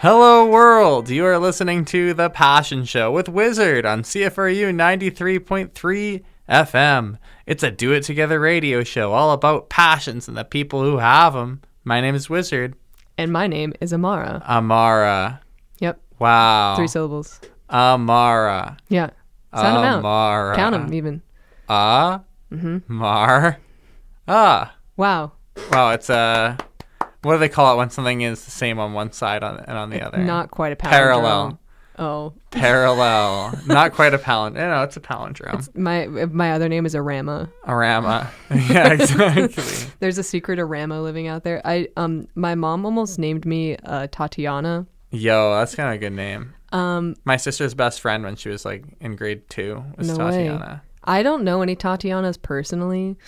Hello world, you are listening to The Passion Show with Wizard on CFRU 93.3 FM. It's a do-it-together radio show all about passions and the people who have them. My name is Wizard. And my name is Amara. Amara. Yep. Wow. 3 syllables. Amara. Yeah. Sound them out. Amara. Count them even. Mar. Ah. Wow. Wow, it's what do they call it when something is the same on one side and on the other? Not quite a palindrome. Parallel. Oh. Parallel. Not quite a palindrome. No, it's a palindrome. My other name is Arama. Arama. Yeah, exactly. There's a secret Arama living out there. My mom almost named me Tatiana. Yo, that's kind of a good name. My sister's best friend when she was like in grade 2 was No Tatiana. way. I don't know any Tatianas personally.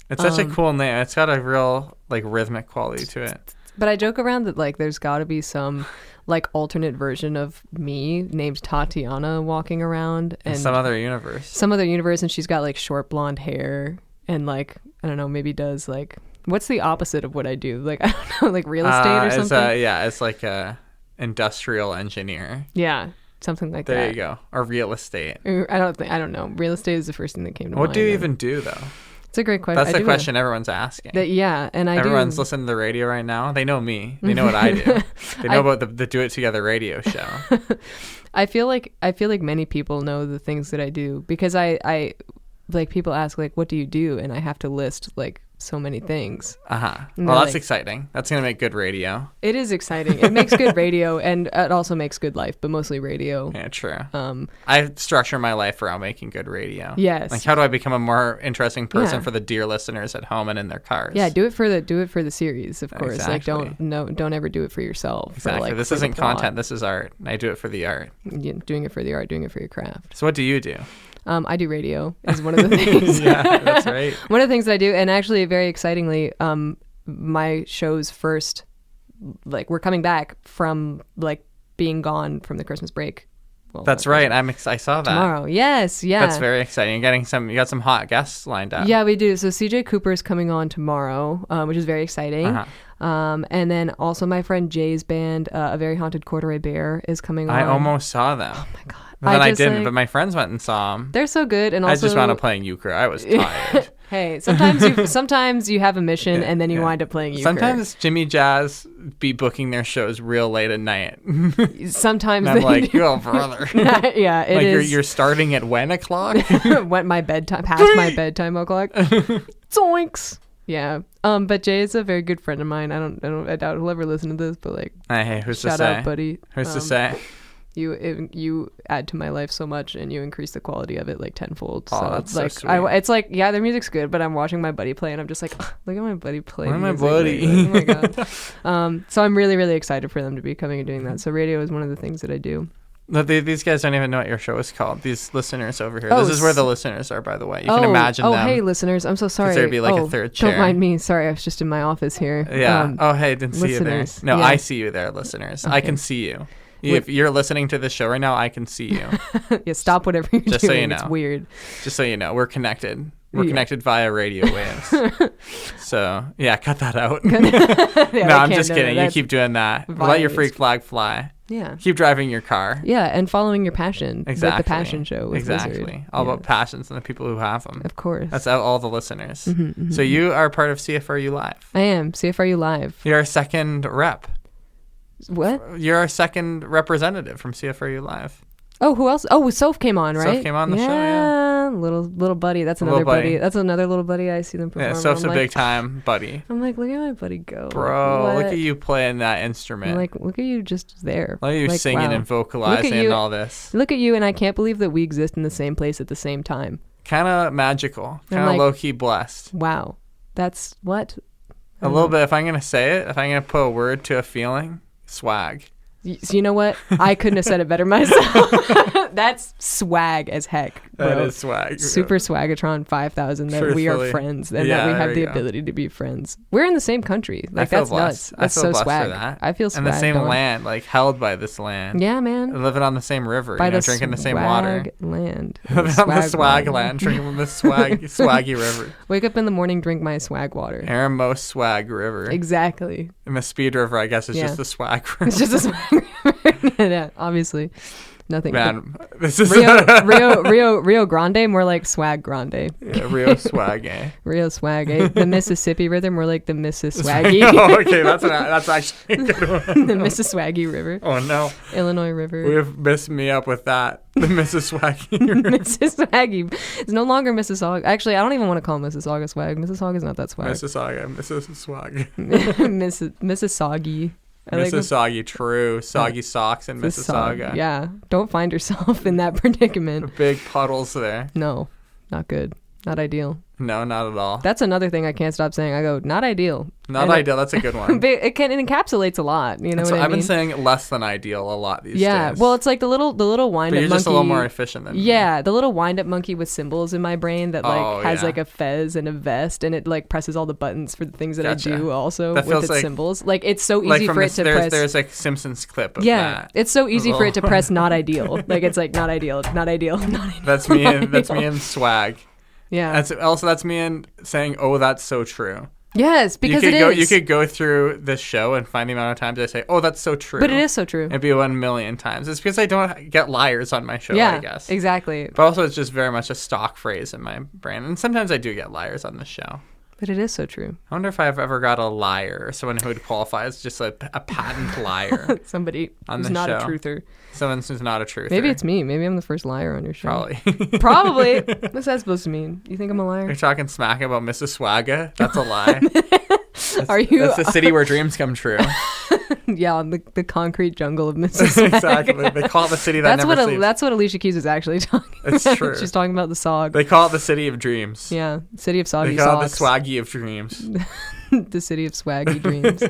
It's such a cool name. It's got a real like rhythmic quality to it. But I joke around that like there's got to be some like alternate version of me named Tatiana walking around In some other universe. And she's got like short blonde hair and like I don't know, maybe does like what's the opposite of what I do? Like I don't know, like real estate or something. It's like a industrial engineer. Yeah. Something like that. There you go. Or real estate. I don't know. Real estate is the first thing that came to mind. What do you even do though? It's a great question. That's the question everyone's asking. Everyone's listening to the radio right now. They know me. They know what I do. They know about the Do It Together radio show. I feel like many people know the things that I do because I like people ask like what do you do and I have to list like so many things. Well, that's exciting. That's gonna make good radio. It is exciting. It makes good radio and it also makes good life, but mostly radio. Yeah, true. I structure my life around making good radio. Yes. Like how do I become a more interesting person for the dear listeners at home and in their cars? Yeah, do it for the series, of course. Exactly. Like don't ever do it for yourself. Exactly. This isn't content. This is art. I do it for the art. Yeah, doing it for the art, doing it for your craft. So what do you do? I do radio is one of the things. Yeah, that's right. One of the things that I do, and actually very excitingly, my show's first, like we're coming back from like being gone from the Christmas break. Well, that's right. I saw that tomorrow. Yes, yeah. That's very exciting. You got some hot guests lined up. Yeah, we do. So CJ Cooper's coming on tomorrow, which is very exciting. And then also my friend Jay's band, A Very Haunted Corduroy Bear, is coming on. I almost saw them. Oh my god. But then I didn't, but my friends went and saw them. They're so good, and also I just wound up playing euchre. I was tired. Hey, sometimes you have a mission, and then you wind up playing euchre. Sometimes Jimmy Jazz be booking their shows real late at night. Sometimes and I'm like, oh brother. Yeah, it like is. You're starting at when o'clock? Went my bedtime past my bedtime o'clock. Zoinks. Yeah. But Jay is a very good friend of mine. I doubt he'll ever listen to this, but like, hey, who's to say? Shout out, buddy. Who's to say? You add to my life so much and you increase the quality of it like tenfold. Oh, so that's like so sweet. it's like their music's good, but I'm watching my buddy play and I'm just like, look at my buddy play. Look at my music. buddy. Like, oh my god. So I'm really, really excited for them to be coming and doing that. So radio is one of the things that I do. No, these guys don't even know what your show is called. These listeners over here. This is where the listeners are, by the way. You can imagine them. Oh, hey, listeners. I'm so sorry. There'd be like a third chair. Don't mind me. Sorry, I was just in my office here. Yeah. Hey, didn't see listeners. you there. No, Yeah. I see you there, listeners. Okay. I can see you. If you're listening to this show right now, I can see you. Yeah, stop whatever you're just doing. So you know. It's weird. Just so you know, we're connected. We're connected via radio waves. So, yeah, cut that out. Yeah, no, I'm just kidding. You keep doing that. Let your freak flag fly. Yeah. Keep driving your car. Yeah, and following your passion. Exactly. With the passion show with exactly. Wizard. All about passions and the people who have them. Of course. That's all the listeners. Mm-hmm. So you are part of CFRU Live. I am. CFRU Live. You're our second rep. What? You're our second representative from CFRU Live. Oh, who else? Oh, Soph came on, right? Soph came on the show, yeah. Little buddy. That's another buddy. That's another little buddy. I see them perform. Yeah, Soph's a big time buddy. I'm like, look at my buddy go. Bro, look at you playing that instrument. I'm like, look at you just there. Look at you singing and vocalizing and all this. Look at you, and I can't believe that we exist in the same place at the same time. Kind of magical. Kind of low-key blessed. Wow. That's what? A little bit. If I'm going to say it, if I'm going to put a word to a feeling, swag. So you know what? I couldn't have said it better myself. That's swag as heck, bro. That is swag. Super Swagatron 5000 that we are friends and that we have the ability to be friends. We're in the same country. Like, that's nuts. That's so swag. That. I feel swag. And the same land, like held by this land. Yeah, man. Living on the same river, by drinking the same water. Land. Living on the swag land, drinking from the swaggy river. Wake up in the morning, drink my swag water. Aramos Swag River. Exactly. And the Speed River, I guess, is just the swag river. It's just a swag river. Yeah, obviously. Nothing. Man, this is Rio Grande, more like Swag Grande. Yeah, Rio Swag, eh? Rio Swag, eh? The Mississippi River, more like the Mississwaggy. Oh, okay, that's actually a good one. The Mississwaggy River. Oh no, Illinois River. We've messed me up with that. The Mississwaggy River. Mississwaggy. It's no longer Mississauga. Actually, I don't even want to call Mississauga swag. Mississauga's not that swag. Mississauga. Mississaugy. Mississauga, true. Soggy socks in Mississauga. Yeah. Don't find yourself in that predicament. Big puddles there. No, not good. Not ideal. No, not at all. That's another thing I can't stop saying. I go, not ideal. Not ideal. That's a good one. It encapsulates a lot. You know what I mean? I've been saying less than ideal a lot these days. Yeah. Well, it's like the little wind-up monkey. You're just a little more efficient than me. Yeah. The little wind-up monkey with symbols in my brain that has like a fez and a vest, and it like presses all the buttons for the things that I do also with its like, symbols. Like it's so easy for it to press. There's like Simpsons clip of that. It's so easy for it to press not ideal. Like it's like not ideal, not ideal, not ideal. That's me in swag. Yeah. That's me in saying, "Oh, that's so true." Yes, because it is. You could go through this show and find the amount of times I say, "Oh, that's so true." But it is so true. It'd be 1 million times. It's because I don't get liars on my show, I guess. Exactly. But also, it's just very much a stock phrase in my brain. And sometimes I do get liars on the show. But it is so true. I wonder if I've ever got a liar or someone who would qualify as just a patent liar. Somebody on who's the not show. a truther. Someone who's not a truther. Maybe it's me. Maybe I'm the first liar on your show. Probably. Probably. What's that supposed to mean? You think I'm a liar? You're talking smack about Mississwagga? That's a lie. Are you? That's the city where dreams come true. Yeah, the concrete jungle of Mississwagga. Exactly. They call it the city that never sleeps. That's what Alicia Keys is actually talking about. It's true. She's talking about the SOG. They call it the city of dreams. Yeah, city of soggy socks. They call socks. it the swaggy of dreams. The city of swaggy dreams.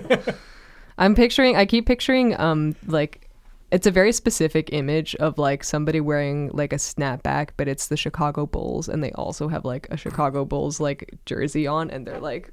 I keep picturing, like, it's a very specific image of, like, somebody wearing, like, a snapback, but it's the Chicago Bulls, and they also have, like, a Chicago Bulls, like, jersey on, and they're, like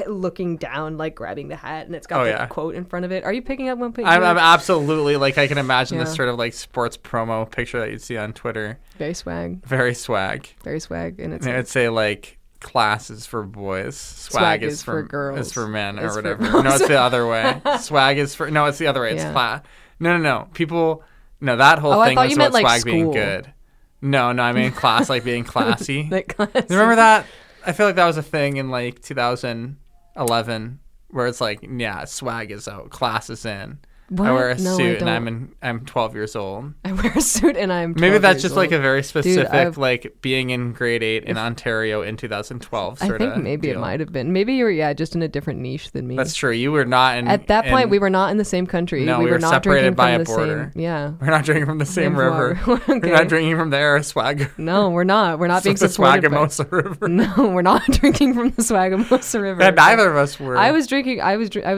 looking down, like grabbing the hat, and it's got the quote in front of it. Are you picking up one picture? I'm absolutely, like, I can imagine this sort of like sports promo picture that you'd see on Twitter. Very swag. Very swag. Very swag. And it'd say like class is for boys, swag is for girls, is for men or whatever. No, it's the other way. Swag is for it's the other way. It's class. No. People, that whole thing was about swag being good. No, I mean class, like being classy. Like classy. Remember that? I feel like that was a thing in like 2011 where it's like, swag is out, class is in. What? I wear a suit and I'm 12 years old. I wear a suit and I'm 12 Maybe that's years just like old. a very specific, like being in grade 8 in Ontario in 2012 sort of I think maybe deal. it might have been. Maybe you were, just in a different niche than me. That's true. You were not in... At that point, we were not in the same country. No, we were not separated by a from border. Yeah. We're not drinking from the same river. Okay. We're not drinking from the Ariswag. No, we're not. We're not being supported by... Swagamosa River. No, we're not drinking from the Swagamosa River. Neither of us were. I was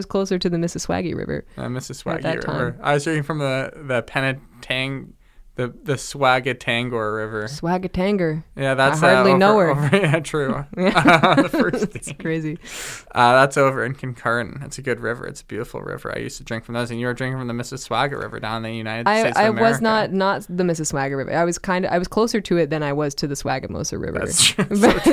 closer to the Mississwaggy River. Mississwaggy River. I was drinking from the Penetang, the Swagatangor River. Swagatanger. Yeah, that's I hardly know her. Yeah, true. The first That's crazy. That's over in Kincardine. It's a good river. It's a beautiful river. I used to drink from those, and you were drinking from the Mississwagga River down in the United States of America. I was not the Mississwagga River. I was closer to it than I was to the Swagamosa River. That's true. But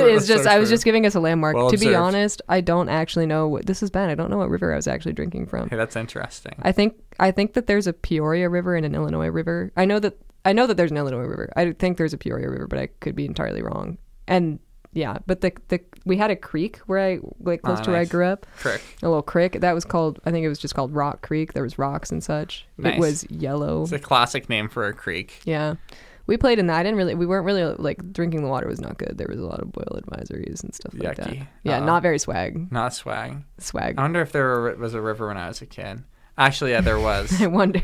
I was just giving us a landmark. Well to observed. be honest, I don't actually know. This is bad. I don't know what river I was actually drinking from. Hey, that's interesting. I think that there's a Peoria River and an Illinois River. I know that there's an Illinois River. I think there's a Peoria River, but I could be entirely wrong. And yeah, but we had a creek where close to where I grew up. Creek. A little creek. That was called, I think it was just called Rock Creek. There was rocks and such. Nice. It was yellow. It's a classic name for a creek. Yeah. We played in that. We weren't really, like, drinking the water was not good. There was a lot of boil advisories and stuff like that. Yeah, not very swag. Not swag. Swag. I wonder if there was a river when I was a kid. Actually, yeah, there was. I wonder.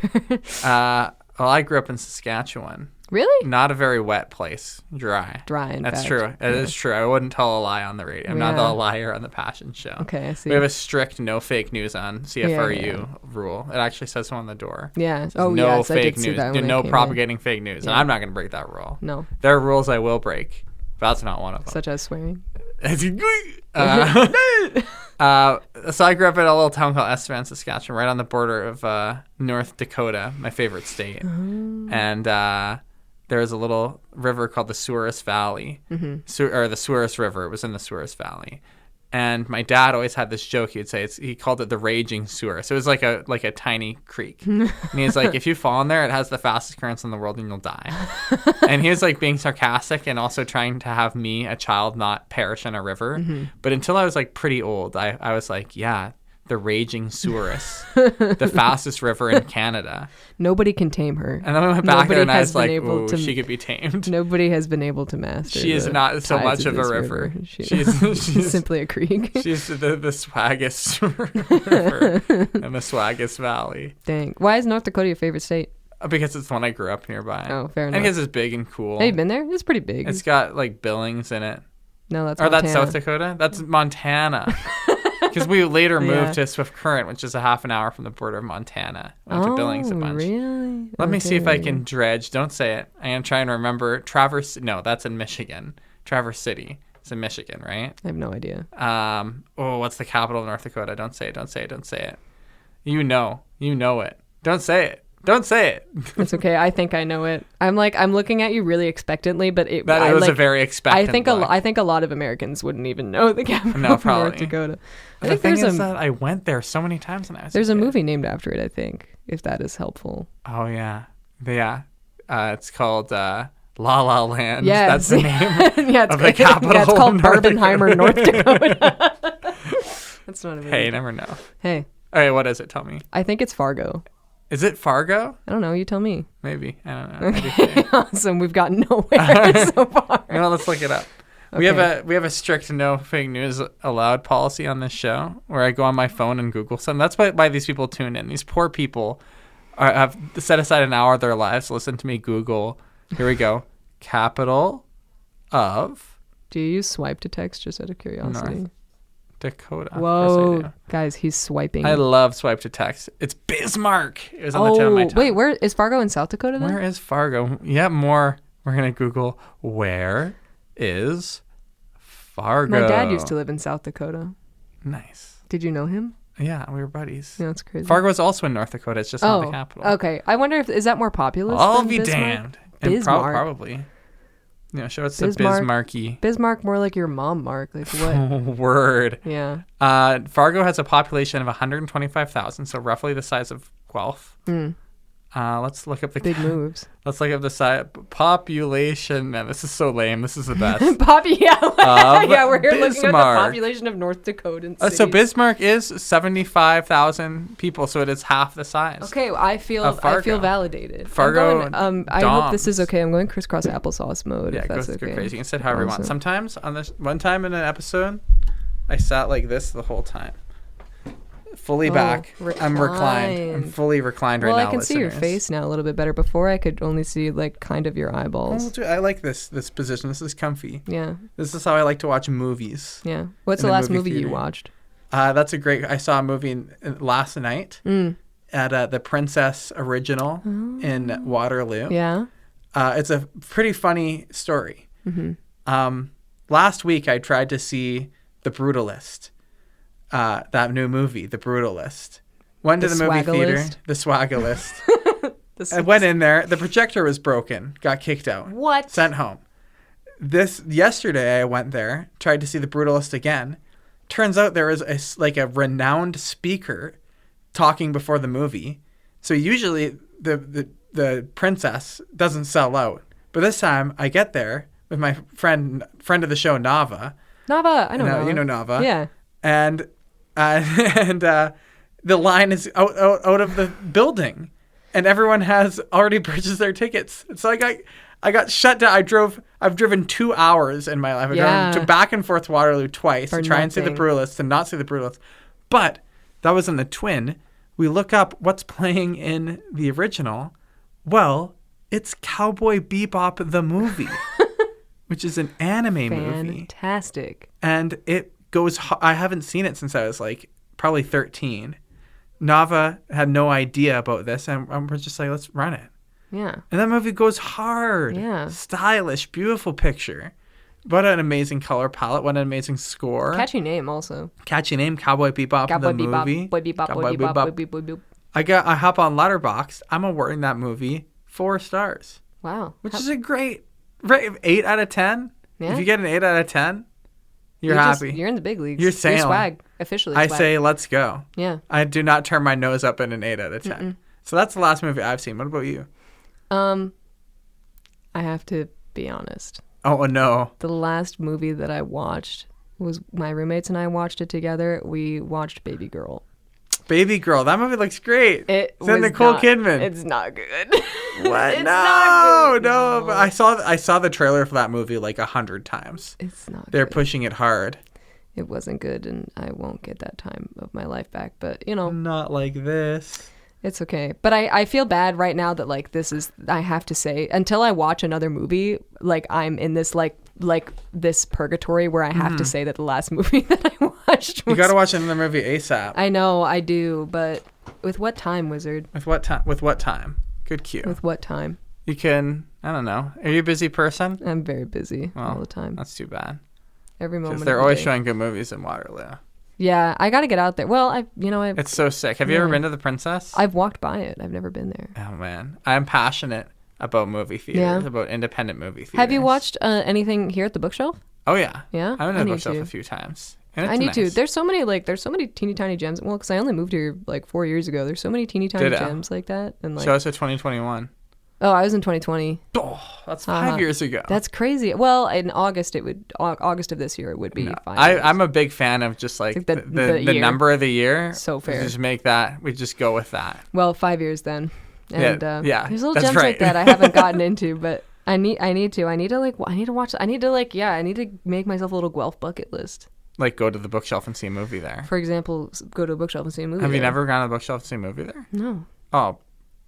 Well, I grew up in Saskatchewan. Really? Not a very wet place. Dry. In That's fact. true. It is true. I wouldn't tell a lie on the radio. I'm not a liar on the Passion Show. Okay, I see. We have a strict no fake news on CFRU rule. It actually says so on the door. Yeah. No yes, fake I did see news. that when No I came propagating fake news. And I'm not going to break that rule. No. There are rules I will break. But that's not one of them. Such as swearing. So I grew up in a little town called Estevan, Saskatchewan, right on the border of North Dakota, my favorite state. Oh. And there's a little river called the Souris Valley, or the Souris River. It was in the Souris Valley. And my dad always had this joke. He would say he called it the raging sewer. So it was like a tiny creek. And he's like, if you fall in there, it has the fastest currents in the world and you'll die. And he was like being sarcastic and also trying to have me, a child, not perish in a river. But until I was like pretty old, I was like, yeah, the raging seweress, the fastest river in Canada. Nobody can tame her. And then I went back there and I was like, ooh, she could be tamed. Nobody has been able to master. She is not so much of a river. She's simply a creek. She's the swaggest river in the swaggest valley. Dang. Why is North Dakota your favorite state? Because it's the one I grew up nearby. Oh, fair enough. And because it's big and cool. Have you been there? It's pretty big. It's got like Billings in it. No, that's Montana. That's South Dakota? That's Montana. Because we later moved to Swift Current, which is a half an hour from the border of Montana. Went to Billings a bunch. Really? Let me see if I can dredge. Don't say it. I am trying to remember. No, that's in Michigan. Traverse City. It's in Michigan, right? I have no idea. What's the capital of North Dakota? Don't say it. Don't say it. Don't say it. You know it. Don't say it. Don't say it. It's okay. I think I know it. I'm looking at you really expectantly, but it was a very expectant I think a lot of Americans wouldn't even know the capital of North Dakota. The thing is that I went there so many times when I was There's a movie named after it, I think, if that is helpful. Oh, yeah. Yeah. It's called La La Land. Yes. That's the name of the capital. Yeah, it's called Barbenheimer, North Dakota. That's not a movie. Hey, you never know. Hey. All right, what is it? Tell me. I think it's Fargo. Is it Fargo? I don't know. You tell me. Maybe. I don't know. Okay. Awesome. We've gotten nowhere so far. Let's look it up. Okay. We have a strict no fake news allowed policy on this show where I go on my phone and Google something. That's why these people tune in. These poor people have set aside an hour of their lives to listen to me Google. Here we go. Capital of... Do you use swipe to text just out of curiosity? North Dakota. Whoa, guys, he's swiping. I love swipe to text. It's Bismarck. It was on the tip of my tongue. Wait, where is Fargo in South Dakota then? Where is Fargo? Yeah, more. We're going to Google where is Fargo. My dad used to live in South Dakota. Nice. Did you know him? Yeah, we were buddies. Yeah, that's crazy. Fargo is also in North Dakota. It's just not the capital. Okay. I wonder is that more populous I'll than be Bismarck? damned. Bismarck. Probably. Show it's Bismarck, the Bismarcky. Bismarck, more like your mom, Mark. Like what? Word. Yeah. Fargo has a population of 125,000, so roughly the size of Guelph. Let's look up the big moves. Let's look up the size population. Man, this is so lame. This is the best. Yeah, we're here looking at the Bismarck. population of North Dakota. So Bismarck is 75,000 people, so it is half the size. Okay, I feel validated. Fargo. I hope this is okay. I'm going crisscross applesauce mode. Yeah, if that's go okay. crazy. You can sit however you want. Sometimes on this one time in an episode, I sat like this the whole time. Fully back. I'm reclined. I'm fully reclined right now. Well, I can see your face now a little bit better. Before I could only see like kind of your eyeballs. I like this position. This is comfy. Yeah. This is how I like to watch movies. Yeah. What's the last movie you watched? That's a great. I saw a movie last night at the Princess Original in Waterloo. Yeah. It's a pretty funny story. Last week I tried to see The Brutalist. That new movie, The Brutalist. Went to the movie theater. The Swaggalist. I went in there. The projector was broken. Got kicked out. What? Sent home. Yesterday I went there. Tried to see The Brutalist again. Turns out there was a renowned speaker talking before the movie. So usually the princess doesn't sell out. But this time I get there with my friend of the show, Nava. Nava, I know Nava. You know Nava. Yeah. And the line is out of the building, and everyone has already purchased their tickets. So I got shut down. I've driven 2 hours in my life. I've driven back and forth Waterloo twice to try and see The Brutalist, to not see The Brutalist. But that was in the Twin. We look up what's playing in the original. Well, it's Cowboy Bebop the movie, which is an anime movie. Fantastic. And it goes. I haven't seen it since I was like probably 13. Nava had no idea about this, and we're just like, let's run it. Yeah. And that movie goes hard. Yeah. Stylish, beautiful picture. What an amazing color palette. What an amazing score. Catchy name also. Catchy name, Cowboy Bebop, the movie. Boy Bebop. I hop on Letterboxd. I'm awarding that movie 4 stars. Wow. Which is a great 8 out of 10. Yeah. If you get an 8 out of 10, You're happy. You're in the big leagues. You're sailing. Swag. Officially I swag. say let's go. Yeah. I do not turn my nose up in an 8 out of 10. Mm-mm. So that's the last movie I've seen. What about you? I have to be honest. Oh, no. The last movie that I watched was my roommates and I watched it together. We watched Baby Girl. Baby Girl. That movie looks great. It's Nicole Kidman. It's not good. What? It's No, not good. no. But I saw the trailer for that movie like 100 times. It's not They're good. pushing it hard. It wasn't good, and I won't get that time of my life back. But, you know. Not like this. It's okay. But I feel bad right now that, like, I have to say, until I watch another movie, like, I'm in this, like this purgatory where I have to say that the last movie that I watched was... You gotta watch another movie ASAP. I know, I do, but with what time, Wizard? With what time? With what time? Good cue. With what time? You can, I don't know. Are you a busy person? I'm very busy all the time. That's too bad. Every moment. Because they're always showing good movies in Waterloo. Yeah, I got to get out there. Well, It's so sick. Have you ever been to the Princess? I've walked by it. I've never been there. Oh, man. I'm passionate about movie theaters, about independent movie theaters. Have you watched anything here at the bookshelf? Oh, yeah. Yeah? I've been to the bookshelf a few times. And it's I need nice. to. There's so many teeny tiny gems. Well, because I only moved here like 4 years ago. There's so many teeny tiny gems like that. And like, show us a 2021. Oh, I was in 2020. Oh, that's 5 years ago. That's crazy. Well, in August of this year it would be 5 years. I'm a big fan of just like the number of the year. So fair. We just go with that. Well, 5 years then. And yeah, there's little gems like that I haven't gotten into, but I need to make myself a little Guelph bucket list. Like go to the bookshelf and see a movie there. For example, go to a bookshelf and see a movie. Have you never gone to the bookshelf and see a movie there? No. Oh,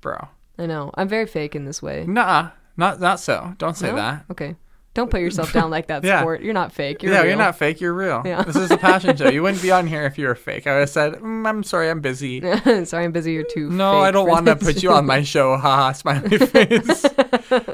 bro. I know. I'm very fake in this way. Nuh-uh. Not so. Don't say that. Okay. Don't put yourself down like that, sport. You're not fake. You're real. You're not fake. You're real. Yeah. This is a passion show. You wouldn't be on here if you were fake. I would have said, I'm sorry, I'm busy. Sorry, I'm busy. You're too No, fake I don't want to put you on my show. Haha, smiley face.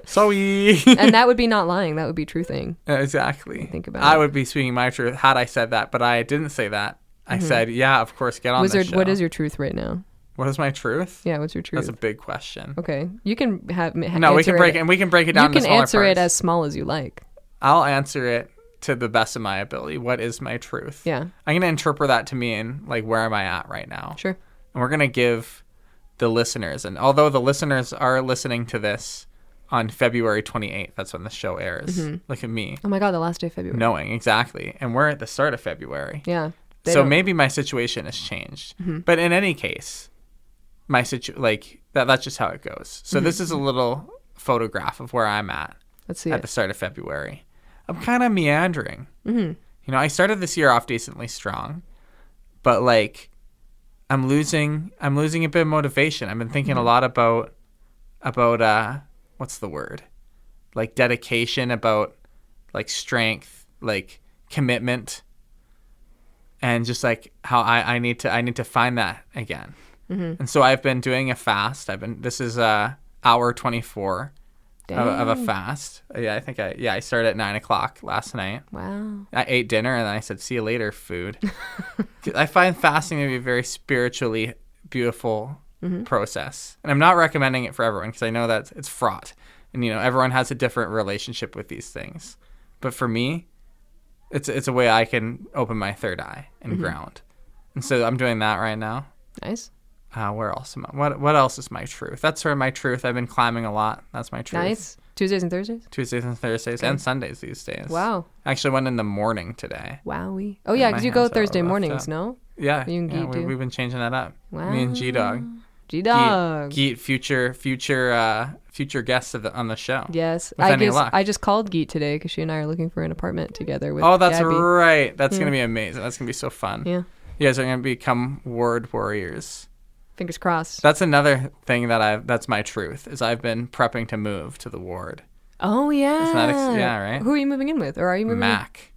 Sorry. And that would be not lying. That would be truthing. Exactly. Think about it. I would be speaking my truth had I said that, but I didn't say that. I said, yeah, of course, get on Wizard, this show. what is your truth right now? What is my truth? Yeah, what's your truth? That's a big question. Okay, you can we can break it down. You can answer it as small as you like. I'll answer it to the best of my ability. What is my truth? Yeah, I'm gonna interpret that to mean like where am I at right now? Sure. And we're gonna give the listeners, and although the listeners are listening to this on February 28th, that's when the show airs. Look at me. Oh my God, the last day of February. Knowing exactly, and we're at the start of February. Yeah. So maybe my situation has changed, but in any case. That's just how it goes. So this is a little photograph of where I'm at. Let's see at the start of February. I'm kind of meandering. You know, I started this year off decently strong, but like I'm losing a bit of motivation. I've been thinking a lot about what's the word? Like dedication, about like strength, like commitment, and just like how I need to find that again. And so I've been doing a fast. This is hour 24 of a fast. Yeah, I started at 9:00 last night. Wow. I ate dinner and then I said, see you later, food. I find fasting to be a very spiritually beautiful process. And I'm not recommending it for everyone because I know that it's fraught. And, you know, everyone has a different relationship with these things. But for me, it's a way I can open my third eye and ground. And so I'm doing that right now. Nice. Where else am I? What else is my truth? That's sort of my truth. I've been climbing a lot. That's my truth. Nice. Tuesdays and Thursdays? Tuesdays and Thursdays and Sundays these days. Wow. I actually went in the morning today. Wowie. Oh, yeah, because you go Thursday mornings, no? Yeah. You and Geet do? We've been changing that up. Wow. Me and G-Dog. G-Dog. Geet, future guests on the show. Yes. With any luck. I just called Geet today because she and I are looking for an apartment together with that's Gabby. right. That's going to be amazing. That's going to be so fun. Yeah. You guys are going to become ward warriors. Fingers crossed. That's another thing that's my truth, is I've been prepping to move to the ward. Oh, yeah. Yeah, right? Who are you moving in with? Or are you moving Mac.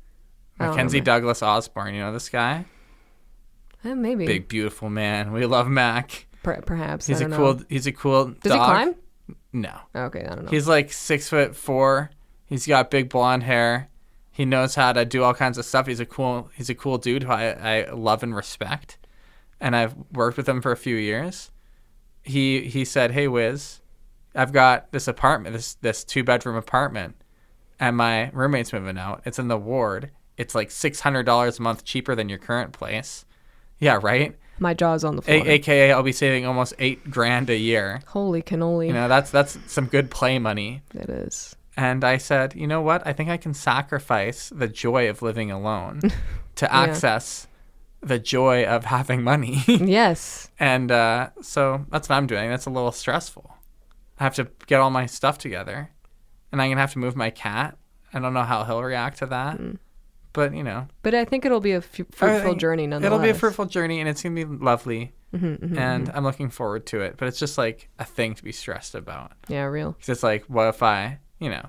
Mackenzie Douglas Osborne. You know this guy? Maybe. Big, beautiful man. We love Mac. Perhaps. He's a cool dog. Does he climb? No. Okay, I don't know. He's like 6'4". He's got big blonde hair. He knows how to do all kinds of stuff. He's a cool dude who I love and respect. And I've worked with him for a few years. He said, "Hey, Wiz, I've got this apartment, this 2-bedroom apartment, and my roommate's moving out. It's in the ward. it's like $600 a month cheaper than your current place. Yeah, right? My jaw's on the floor. AKA, I'll be saving almost $8,000 a year. Holy cannoli. You know, that's some good play money. It is. And I said, you know what? I think I can sacrifice the joy of living alone to access the joy of having money. Yes. And so that's what I'm doing. That's a little stressful. I have to get all my stuff together. And I'm going to have to move my cat. I don't know how he'll react to that. But, you know. But I think it'll be a fruitful journey nonetheless. It'll be a fruitful journey, and it's going to be lovely. And I'm looking forward to it. But it's just like a thing to be stressed about. Yeah, real. Because it's like, what if I, you know,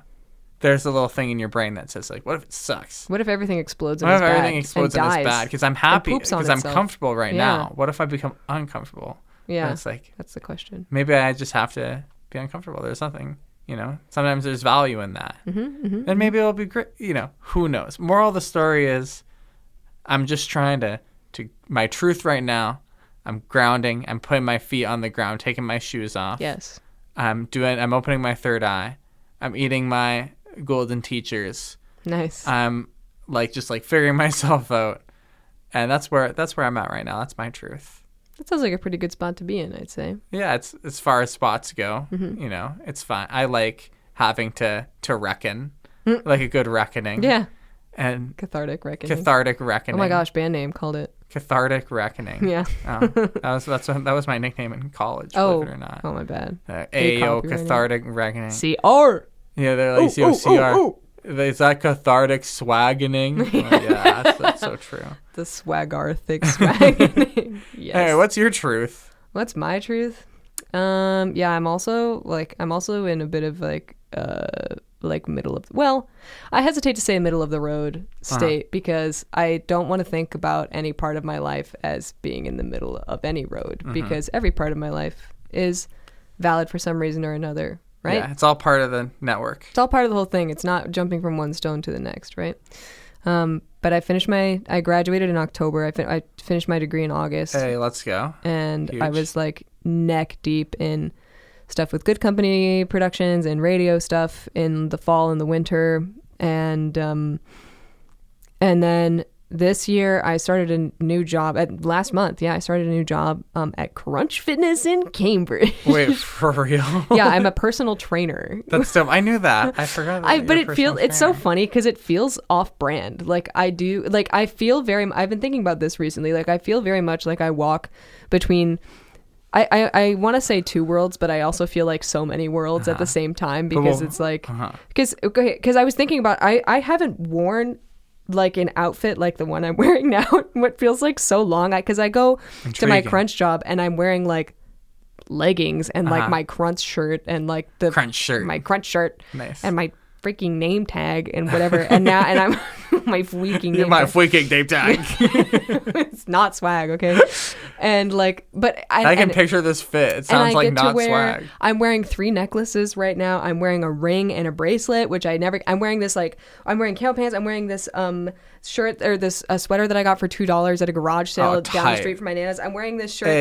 there's a little thing in your brain that says, like, what if it sucks? What if everything explodes and is bad? What if everything explodes and is bad? Because I'm happy, because I'm comfortable right Yeah. now. What if I become uncomfortable? Yeah, and it's like, that's the question. Maybe I just have to be uncomfortable. There's nothing, you know. Sometimes there's value in that. And maybe it'll be great. You know, who knows? Moral of the story is, I'm just trying to my truth right now. I'm grounding. I'm putting my feet on the ground, taking my shoes off. Yes. I'm opening my third eye. I'm eating my golden teachers. Nice. I'm just figuring myself out, and that's where I'm at right now. That's my truth. That sounds like a pretty good spot to be in, I'd say. Yeah, it's as far as spots go. You know, it's fine. I like having to reckon, like a good reckoning. Yeah. And cathartic reckoning. Oh my gosh, band name, called it Cathartic Reckoning. Yeah. That was my nickname in college. Believe it or not. Oh my bad. Ayo, Cathartic Reckoning. CR. Yeah, they're like CR. Is that cathartic swaggening? Yeah, that's so true. The swagarthic swaggening. Yes. Hey, what's your truth? What's my truth? Yeah, I'm also in a bit of middle of, well, I hesitate to say middle of the road state because I don't want to think about any part of my life as being in the middle of any road because every part of my life is valid for some reason or another. Right? Yeah, it's all part of the network. It's all part of the whole thing. It's not jumping from one stone to the next, right? But I graduated in October. I finished my degree in August. Hey, let's go. And Huge. I was like neck deep in stuff with Good Company Productions and radio stuff in the fall and the winter. And then this year, I started a new job last month. Yeah, I started a new job at Crunch Fitness in Cambridge. Wait, for real? Yeah, I'm a personal trainer. That's dope. I knew that. I forgot that. But it's so funny because it feels off-brand. I've been thinking about this recently. I feel very much like I walk between, I want to say two worlds, but I also feel like so many worlds at the same time because it's like, because I was thinking about, I haven't worn an outfit like the one I'm wearing now, what feels like so long, because I go to my Crunch job and I'm wearing leggings and my Crunch shirt and my Crunch shirt nice. And my freaking name tag and whatever, and I'm my freaking name my freaking name tag. It's not swag, okay? And but I can picture this fit. It sounds like not swag. I'm wearing 3 necklaces right now. I'm wearing a ring and a bracelet, which I'm wearing this I'm wearing camo pants. I'm wearing this shirt or this sweater that I got for $2 at a garage sale down the street from my nana's. I'm wearing this shirt look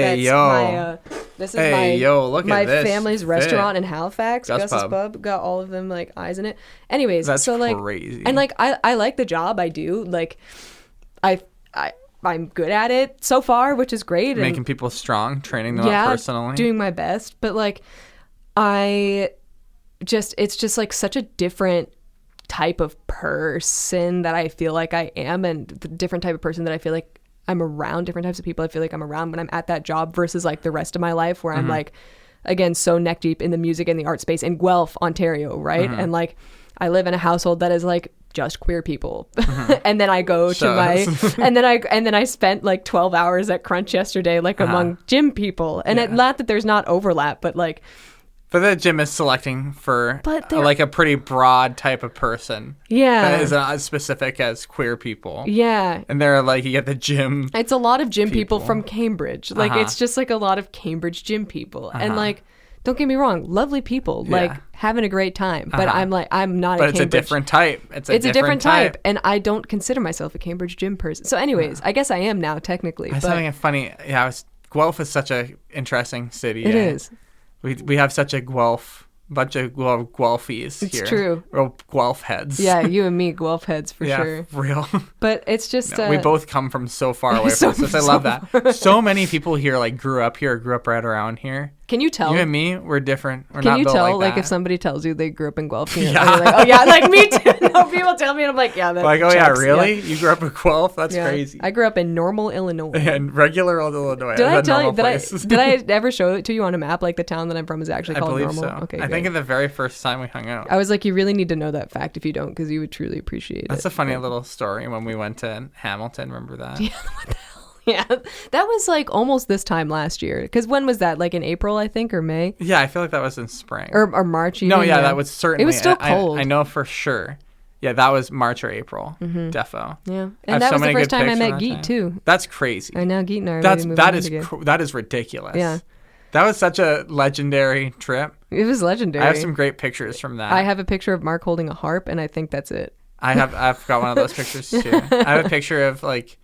my at this family's fit. Restaurant in Halifax, Gus's Pub, got all of them eyes in it. Anyways, that's so crazy. And I like the job I do. I'm good at it so far, which is great. Making people strong, training them up personally. Doing my best. But it's just such a different type of person that I feel like I am, and the different type of person that I feel like I'm around, different types of people I feel like I'm around when I'm at that job versus the rest of my life where I'm again, so neck deep in the music and the art space in Guelph, Ontario, right? And I live in a household that is just queer people. And then I go to and then I spent 12 hours at Crunch yesterday among gym people. And not that there's not overlap, but but the gym is selecting for a pretty broad type of person. Yeah. That isn't as specific as queer people. Yeah. And they're you get the gym. It's a lot of gym people from Cambridge. It's just a lot of Cambridge gym people. And don't get me wrong, lovely people, having a great time. But I'm not a Cambridge. But it's a different type. It's a different type. And I don't consider myself a Cambridge gym person. So anyways, I guess I am now technically. I was having a funny, Guelph is such a interesting city. It is. We have such a Guelph bunch of Guelphies here. It's true. Real Guelph heads. Yeah, you and me, Guelph heads for yeah, sure. Real. But it's just we both come from so far away from this. I love that. So many people here like grew up right around here. Can you tell? You and me, we're different. We're Can not you built tell, like that. if somebody tells you they grew up in Guelph, Yeah. you're like, oh yeah, like me too. No, people tell me, and I'm like, yeah, that like, oh yeah, checks. really? Yeah. You grew up in Guelph? That's Yeah. crazy. I grew up in Normal, Illinois. And regular old Illinois. Did I tell you? Places. Did I ever show it to you on a map? Like the town that I'm from is actually called I believe Normal. so. Okay, I good. think the very first time we hung out. I was like, you really need to know that fact if you don't, because you would truly appreciate it. That's a funny little story when we went to Hamilton. Remember that? Yeah, what the hell? Yeah, that was like almost this time last year. Because when was that? Like in April, I think, or May? Yeah, I feel like that was in spring. Or March even. No, yeah, that was certainly. It was still cold. I know for sure. Yeah, that was March or April. Defo. Yeah, and that was the first time I met Geet too. That's crazy. And now Geet and I are that is ridiculous. Yeah. That was such a legendary trip. It was legendary. I have some great pictures from that. I have a picture of Mark holding a harp, and I think that's it. I've got one of those pictures too. I have a picture of like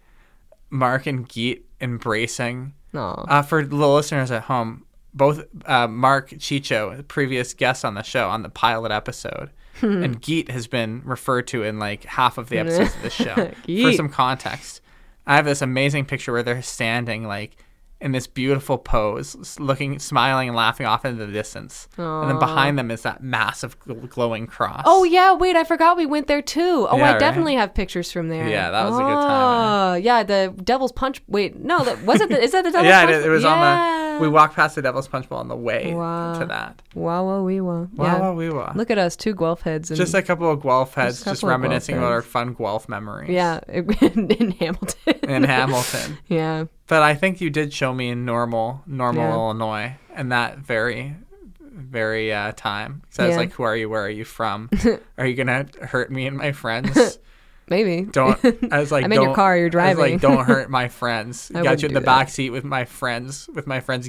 Mark and Geet embracing. For the listeners at home, both Mark Chicho, the previous guest on the show, on the pilot episode, and Geet has been referred to in like half of the episodes of the show. For some context, I have this amazing picture where they're standing like in this beautiful pose, looking, smiling, and laughing off into the distance. Aww. And then behind them is that massive glowing cross. Oh, yeah. Wait, I forgot we went there, too. Oh, yeah, I definitely have pictures from there. Yeah, that was a good time. Oh, yeah. The Devil's Punch. Wait, no, was it? Is that the Devil's yeah, Punch? Yeah, it was on the... We walked past the Devil's Punch Bowl on the way to that. Wow, wee wah. Wow, wee wah. Look at us, two Guelph heads. Just a couple of Guelph heads, just reminiscing about our fun Guelph memories. Yeah, in Hamilton. In Hamilton. Yeah. But I think you did show me in Normal, Illinois, and that very, very time. So I was like, "Who are you? Where are you from? Are you gonna hurt me and my friends?" Maybe. Don't. I was like, I'm in your car. You're driving. I was like, don't hurt my friends. Got you in the back seat with my friends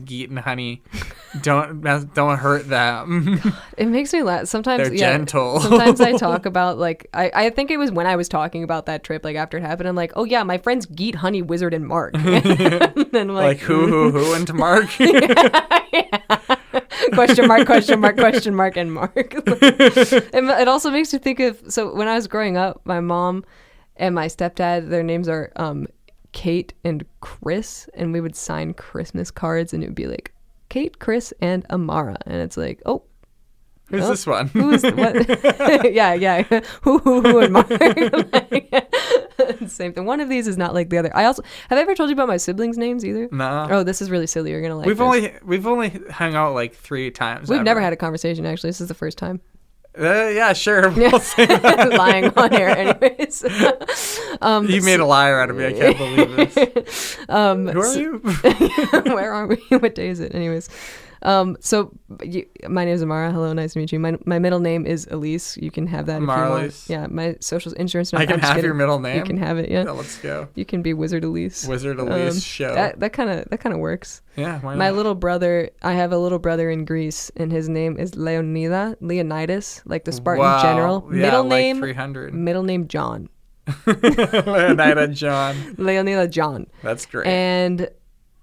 Geet and Honey. Don't hurt them. God, it makes me laugh. Sometimes they're gentle. Sometimes I talk about like I think it was when I was talking about that trip, like after it happened. I'm like, oh yeah, my friends Geet, Honey, Wizard, and Mark. And then like who and Mark. Yeah. Question mark, and Mark. It also makes me think of, so when I was growing up, my mom and my stepdad, their names are Kate and Chris, and we would sign Christmas cards, and it would be like Kate, Chris, and Amara, and it's like, oh, who's this one? Who's what? yeah. Who and Mark? Like, same thing. One of these is not like the other. Have I ever told you about my siblings' names either? No. Oh, this is really silly. You're gonna like. We've only hung out like 3 times. We've never had a conversation actually. This is the first time. Yeah, sure. We'll say that. Lying on air, anyways. You made a liar out of me. I can't believe this. Who are you? Where are we? What day is it? Anyways. My name is Amara. Hello, nice to meet you. My middle name is Elise. You can have that if you want. Yeah, my social insurance number. I can have your middle name. You can have it. Yeah. Let's go. You can be Wizard Elise. Wizard Elise show. That kind of works. Yeah. Why not? My little brother. I have a little brother in Greece, and his name is Leonidas, like the Spartan general. Yeah, middle like name 300. Middle name John. Leonidas John. Leonidas John. That's great. And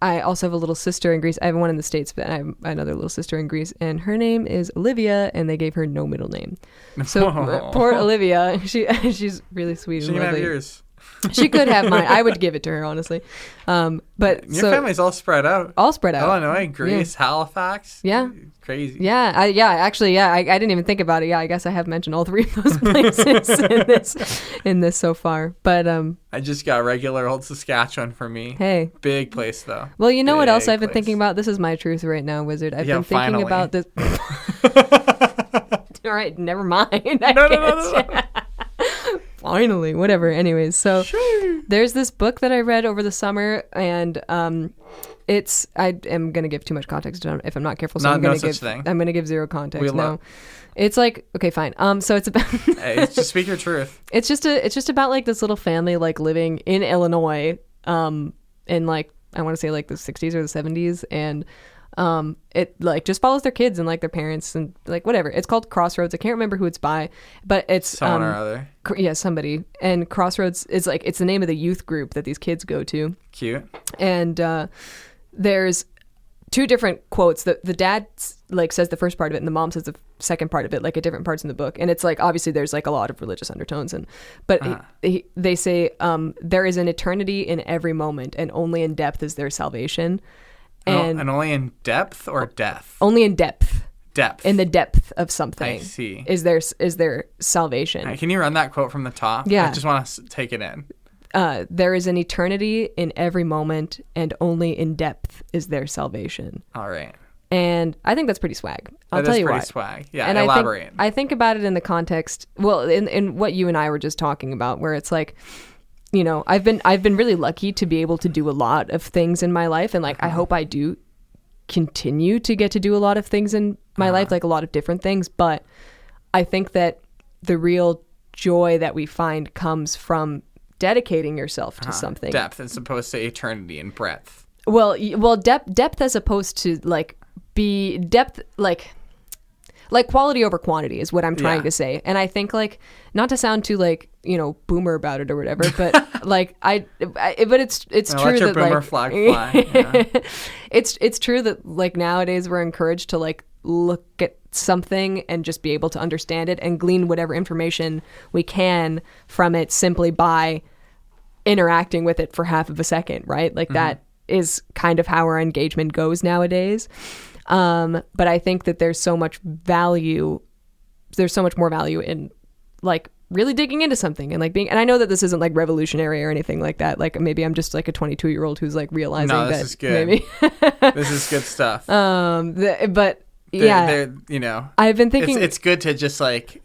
I also have a little sister in Greece. I have one in the States, but I have another little sister in Greece, and her name is Olivia, and they gave her no middle name. So poor Olivia, she's really sweet. She and can lovely. have yours. She could have mine. I would give it to her, honestly. But your family's all spread out. All spread out. Illinois, Greece, yeah. Halifax. Yeah. Crazy. Yeah. Actually, I didn't even think about it. Yeah, I guess I have mentioned all 3 of those places in this so far. But I just got regular old Saskatchewan for me. Hey. Big place though. Well, you know what else I've been thinking about? This is my truth right now, Wizard. I've been thinking about this. All right, never mind. No. Finally, whatever. Anyways, so there's this book that I read over the summer, and I am gonna give too much context if I'm not careful. So I'm gonna give 0 context. No, it's like, okay, fine. So it's about. Hey, just speak your truth. It's just about like this little family like living in Illinois, in like I want to say like the 60s or the 70s, and it like just follows their kids and like their parents and like whatever. It's called Crossroads. I can't remember who it's by, but it's someone or other. Yeah, somebody. And Crossroads is like, it's the name of the youth group that these kids go to. Cute. And there's two different quotes. The dad like says the first part of it, and the mom says the second part of it, like at different parts in the book. And it's like obviously there's like a lot of religious undertones, but they say there is an eternity in every moment, and only in depth is there salvation. And only in depth or death? Only in depth. Depth. In the depth of something. I see. Is there salvation? Right, can you run that quote from the top? Yeah. I just want to take it in. There is an eternity in every moment, and only in depth is there salvation. All right. And I think that's pretty swag. I'll tell you why. That is pretty swag. Yeah, and elaborate. I think about it in the context, well, in what you and I were just talking about, where it's like, you know, I've been really lucky to be able to do a lot of things in my life, and like I hope I do continue to get to do a lot of things in my life, like a lot of different things. But I think that the real joy that we find comes from dedicating yourself to something. Depth as opposed to eternity and breadth. Well, depth as opposed to like be depth, like quality over quantity is what I'm trying to say. And I think like, not to sound too like, you know, boomer about it or whatever, but like but it's true let your that boomer like flag fly. Yeah. it's true that like nowadays we're encouraged to like look at something and just be able to understand it and glean whatever information we can from it simply by interacting with it for half of a second, right? Like that is kind of how our engagement goes nowadays. But I think that there's so much more value in like really digging into something and like being, and I know that this isn't like revolutionary or anything like that. Like maybe I'm just like a 22-year-old who's like realizing that is good. Maybe This is good stuff. But you know, I've been thinking it's good to just like,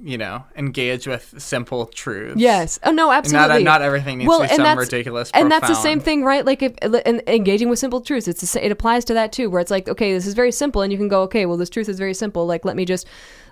you know, engage with simple truths. Yes. Oh no, absolutely. Not everything needs to be some ridiculous profound. And that's the same thing, right? Like if engaging with simple truths, it applies to that too, where it's like, okay, this is very simple, and you can go, okay, well, this truth is very simple. Like, let me just,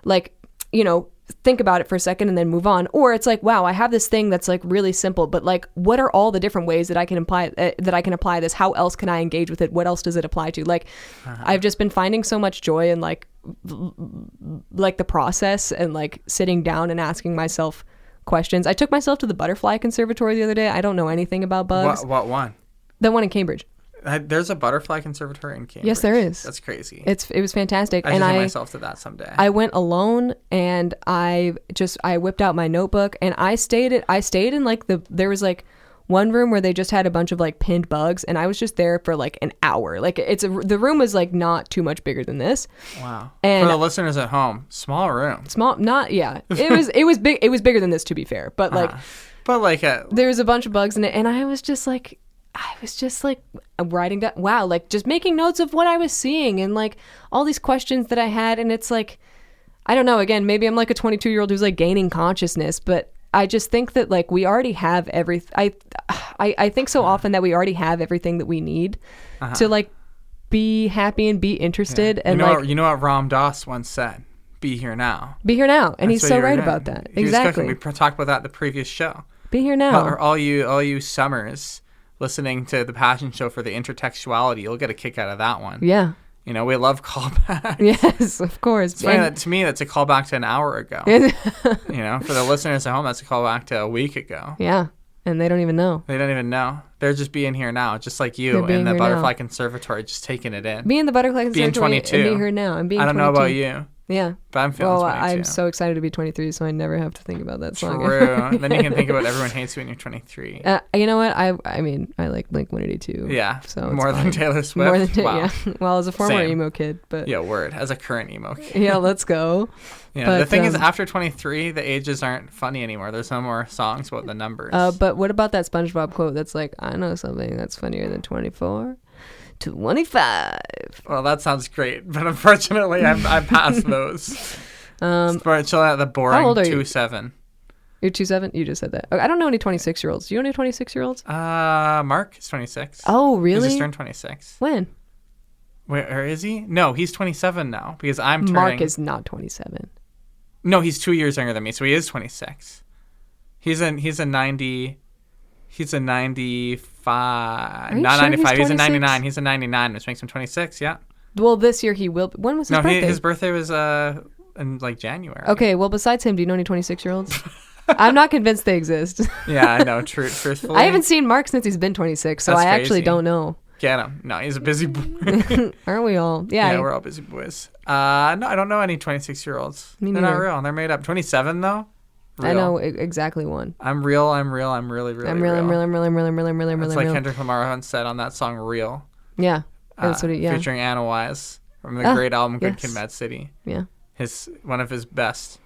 like, you know, think about it for a second and then move on. Or it's like, wow, I have this thing that's like really simple, but like, what are all the different ways that I can apply this? How else can I engage with it? What else does it apply to? Like, I've just been finding so much joy in like the process and like sitting down and asking myself questions. I took myself to the butterfly conservatory the other day. I don't know anything about bugs. What one? The one in Cambridge. There's a butterfly conservatory in Cambridge. Yes, there is. That's crazy. It was fantastic. I should take myself to that someday. I went alone, and I whipped out my notebook, and I stayed in like there was like one room where they just had a bunch of like pinned bugs, and I was just there for like an hour. Like the room was like not too much bigger than this. Wow. And for the listeners at home, small room. It was big. It was bigger than this, to be fair, but like, there was a bunch of bugs in it, and I was just like writing down, wow, like just making notes of what I was seeing and like all these questions that I had. And it's like, I don't know, again, maybe I'm like a 22-year-old who's like gaining consciousness, but I just think that like we already have everything. I think so often that we already have everything that we need to like be happy and be interested. Yeah. And you know what Ram Dass once said, be here now. Be here now. And he's so right about that. Exactly. We talked about that in the previous show. Be here now. Or all you summers listening to the Passion Show for the intertextuality, you'll get a kick out of that one. Yeah. You know, we love callbacks. Yes, of course. It's funny that to me, that's a callback to an hour ago. You know, for the listeners at home, that's a callback to a week ago. Yeah, and they don't even know. They don't even know. They're just being here now, just like you in the Butterfly Conservatory, just taking it in. Be in the Butterfly Conservatory being 22. And be here now. I'm being 22. I don't know about you. Yeah. But I'm feeling 22. I'm so excited to be 23, so I never have to think about that song. True. Then you can think about Everyone Hates You when you're 23. You know what? I mean, I like Blink-182. Yeah. So more than Taylor Swift. More than wow. Yeah. Well, as a former emo kid, but yeah, word. As a current emo kid. Yeah, let's go. Yeah. But, the thing is, after 23, the ages aren't funny anymore. There's no more songs about the numbers. But what about that SpongeBob quote that's like, I know something that's funnier than 24? 25. Well, that sounds great, but unfortunately, I'm past those. Chill out the boring. How old are 27. You're 27? You just said that. I don't know any 26-year-olds. Do you know any 26-year-olds? Mark is 26. Oh, really? He just turned 26. When? Where is he? No, he's 27 now because I'm turning. Mark is not 27. No, he's 2 years younger than me, so he is 26. He's a 90. He's a 95. Not 95. He's a 99. He's a 99, which makes him 26. Yeah. Well, this year he will. When was his birthday? No, his birthday was in like January. Okay. Well, besides him, do you know any 26-year-olds? I'm not convinced they exist. Yeah, I know. Truthfully, I haven't seen Mark since he's been 26, so I actually don't know. Get him. No, he's a busy boy. Aren't we all? Yeah. We're all busy boys. No, I don't know any 26-year-olds. Me They're not neither. real. They're made up. 27 though. Real. I know exactly one. I'm real. I'm really, really I'm real. It's like real. Kendrick Lamar once said on that song "Real." Yeah. That's what yeah. Featuring Anna Wise from the great album Good yes. Kid, Mad City. Yeah. One of his best.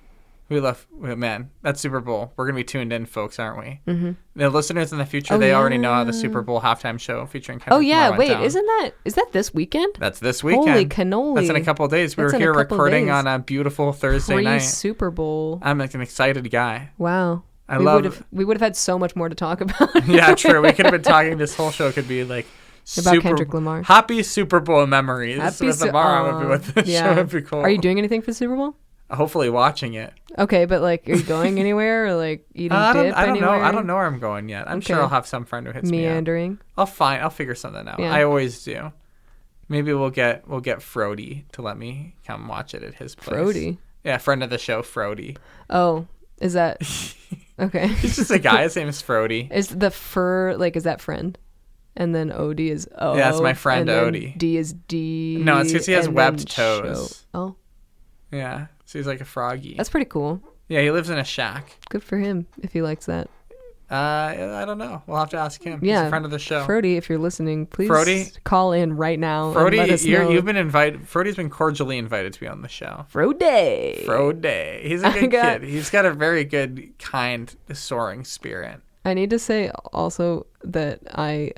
We love, man, that Super Bowl. We're going to be tuned in, folks, aren't we? Mm-hmm. The listeners in the future, they already know how the Super Bowl halftime show featuring Kendrick Lamar went down. Is that this weekend? That's this weekend. Holy cannoli. That's in a couple of days. We were here recording on a beautiful Thursday night. Super Bowl. I'm like an excited guy. Wow. We would have had so much more to talk about. Yeah, true. We could have been talking, this whole show could be like about Kendrick Lamar. Happy Super Bowl memories. With Amara would be what the show would be cool. Are you doing anything for the Super Bowl? Hopefully watching it. Okay, but like, are you going anywhere or like eating dip anywhere? I don't know. I don't know where I'm going yet. I'm sure I'll have some friend who hits me up. Meandering. I'll figure something out. Yeah. I always do. Maybe we'll get Frody to let me come watch it at his place. Frody? Yeah, friend of the show, Frody. Oh, is that okay? He's just a guy. His name is Frody. Is the is that friend? And then Odie is O. Yeah, that's my friend Odie. D is D. No, it's because he has webbed toes. Oh. Yeah, so he's like a froggy. That's pretty cool. Yeah, he lives in a shack. Good for him if he likes that. I don't know. We'll have to ask him. Yeah, he's a friend of the show. Frody, if you're listening, please call in right now. Frody, and let us know. You've been invited. Frody's been cordially invited to be on the show. Frody. He's a good kid. He's got a very good, kind, soaring spirit. I need to say also that I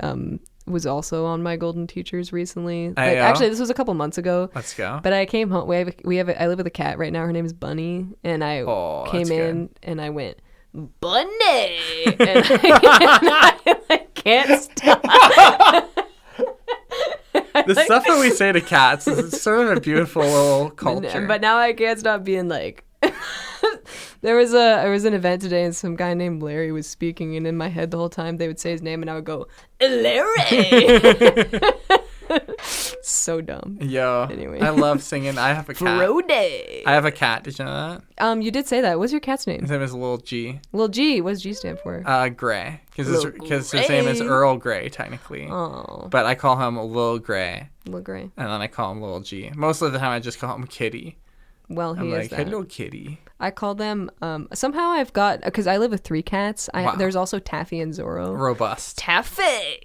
was also on my Golden Teachers recently. Actually, this was a couple months ago. Let's go. But I came home. I live with a cat right now. Her name is Bunny, and I came in and I went, Bunny, and I can't stop. The stuff that we say to cats is sort of a beautiful little culture. But now I can't stop being like. There was an event today, and some guy named Larry was speaking, and in my head the whole time they would say his name, and I would go, Larry. So dumb. Yo. Anyway, I love singing. I have a cat. Frody. I have a cat. Did you know that? You did say that. What's your cat's name? His name is Lil G. Lil G. What does G stand for? Gray. Because his name is Earl Grey, technically. Oh. But I call him Lil Grey. Lil Grey. And then I call him Lil G. Most of the time I just call him Kitty. Well, he is that. Hello, Kitty. I call them, somehow I've got, because I live with 3 cats. There's also Taffy and Zorro. Robust. Taffy!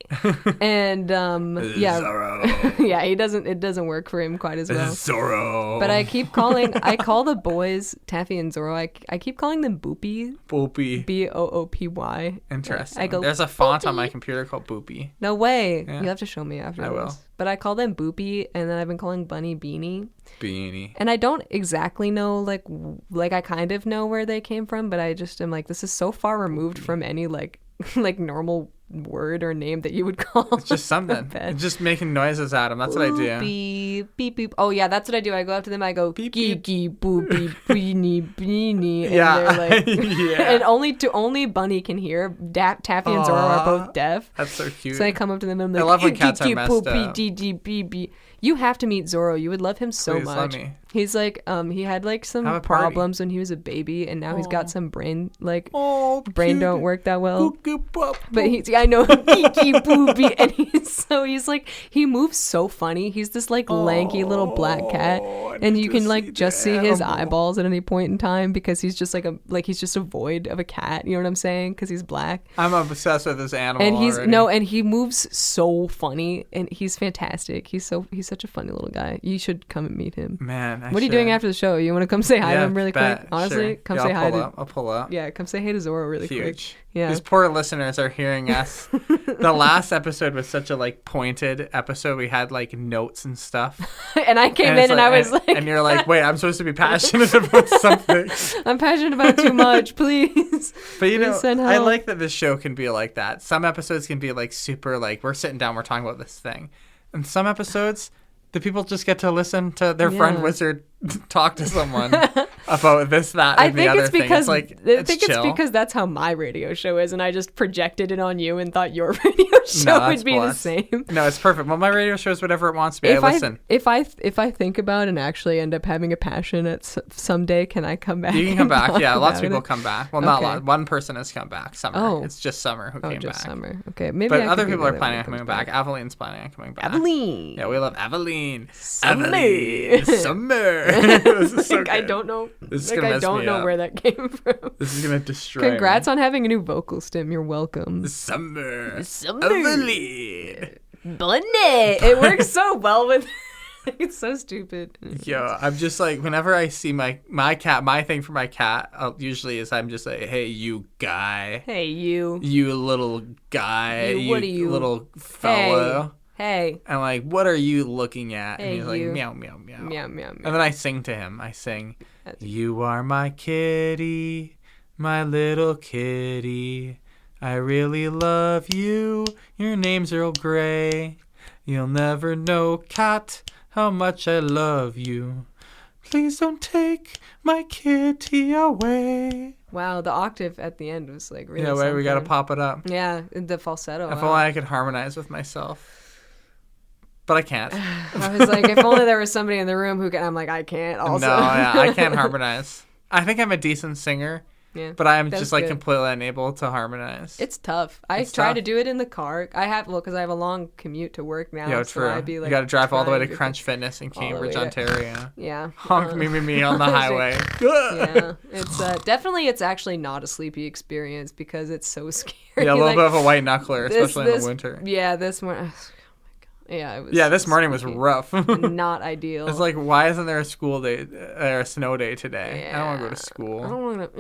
And, yeah. Zorro. Yeah, it doesn't work for him quite as well. Zorro. But I call the boys Taffy and Zorro. I keep calling them Boopy. Boopy. Boopy. Interesting. I go, there's a font Boopy. on my computer called Boopy. No way. Yeah. You'll have to show me after I this. will. But I call them Boopy, and then I've been calling Bunny Beanie. Beanie. And I don't exactly know, like I kind of know where they came from, but I just am like, this is so far removed from any like normal word or name that you would call. It's just something. It's just making noises at them. That's what I do. Beep, beep, beep. Oh yeah, that's what I do. I go up to them. I go beep, geeky boopy beanie beanie. And yeah. they're like, yeah. And only Bunny can hear. Taffy and Zorro are both deaf. That's so cute. So I come up to them and I'm like, I love when cats are messed up. You have to meet Zorro. You would love him so Please, much. let me. He's like, he had like some problems when he was a baby, and now he's got some brain don't work that well. But I know geeky boopy, and he's like, he moves so funny. He's this like lanky little black cat, and you can like just see his eyeballs at any point in time because he's just he's just a void of a cat. You know what I'm saying? Because he's black. I'm obsessed with this animal. And already. He moves so funny, and he's fantastic. He's such a funny little guy. You should come and meet him. Man, what are you doing after the show? You want to come say hi to him really quick? Honestly, sure. come say hi to. I'll pull up. Yeah, come say hey to Zorro really quick. Yeah. These poor listeners are hearing us. The last episode was such a pointed episode. We had notes and stuff. And I came in and I was like, and you're like, wait, I'm supposed to be passionate about something. I'm passionate about too much, please. But I like that this show can be like that. Some episodes can be super we're sitting down, we're talking about this thing, and some episodes the people just get to listen to their friend Wizard talk to someone about this, that, and the other thing. It's like, I think chill. it's because that's how my radio show is, and I just projected it on you and thought your radio show would be the same. No, it's perfect. Well, my radio show is whatever it wants to be. I listen. If I think about and actually end up having a passion at someday, can I come back? You can come back. Yeah, lots of people come back. Well, not a lot. One person has come back. Summer. Oh. It's just Summer who came back. Summer. Okay, maybe. But other people are planning on coming back. Aveline's planning on coming back. Aveline. Yeah, we love Aveline. Summer. This is so good. I don't know. This is gonna mess me up. I don't know where that came from. This is gonna destroy. Congrats on having a new vocal stim. You're welcome. Summer. Aveline. Bunny. It works so well with. It's so stupid. Yo, I'm just like, whenever I see my cat, my thing for my cat usually is I'm just like, hey, you guy. Hey, you. You little guy. What are you? Little fellow. Hey. I'm like, what are you looking at? Hey, and he's like, you. meow, meow, meow. Meow, meow, meow. And then I sing to him. I sing, you are my kitty, my little kitty. I really love you. Your name's Earl Grey. You'll never know, cat, how much I love you. Please don't take my kitty away. Wow, the octave at the end was like really. Yeah, wait, we gotta pop it up. Yeah, the falsetto. If only I could harmonize with myself. But I can't. I was like, if only there was somebody in the room who can. I'm like, I can't also. No, yeah, I can't harmonize. I think I'm a decent singer. Yeah, but I'm just like good. Completely unable to harmonize. It's tough. I try to do it in the car. Because I have a long commute to work now. Yeah, so true. I'd be like, you got to drive all the way to Crunch Fitness in Cambridge, Ontario. Yeah. Honk me on the highway. Yeah, it's definitely. It's actually not a sleepy experience because it's so scary. Yeah, a little bit of a white knuckler, especially in the winter. Yeah, this morning. Yeah, it was. Yeah, this morning was rough. Not ideal. It's like, why isn't there a school day or a snow day today? Yeah. I don't want to go to school. I don't want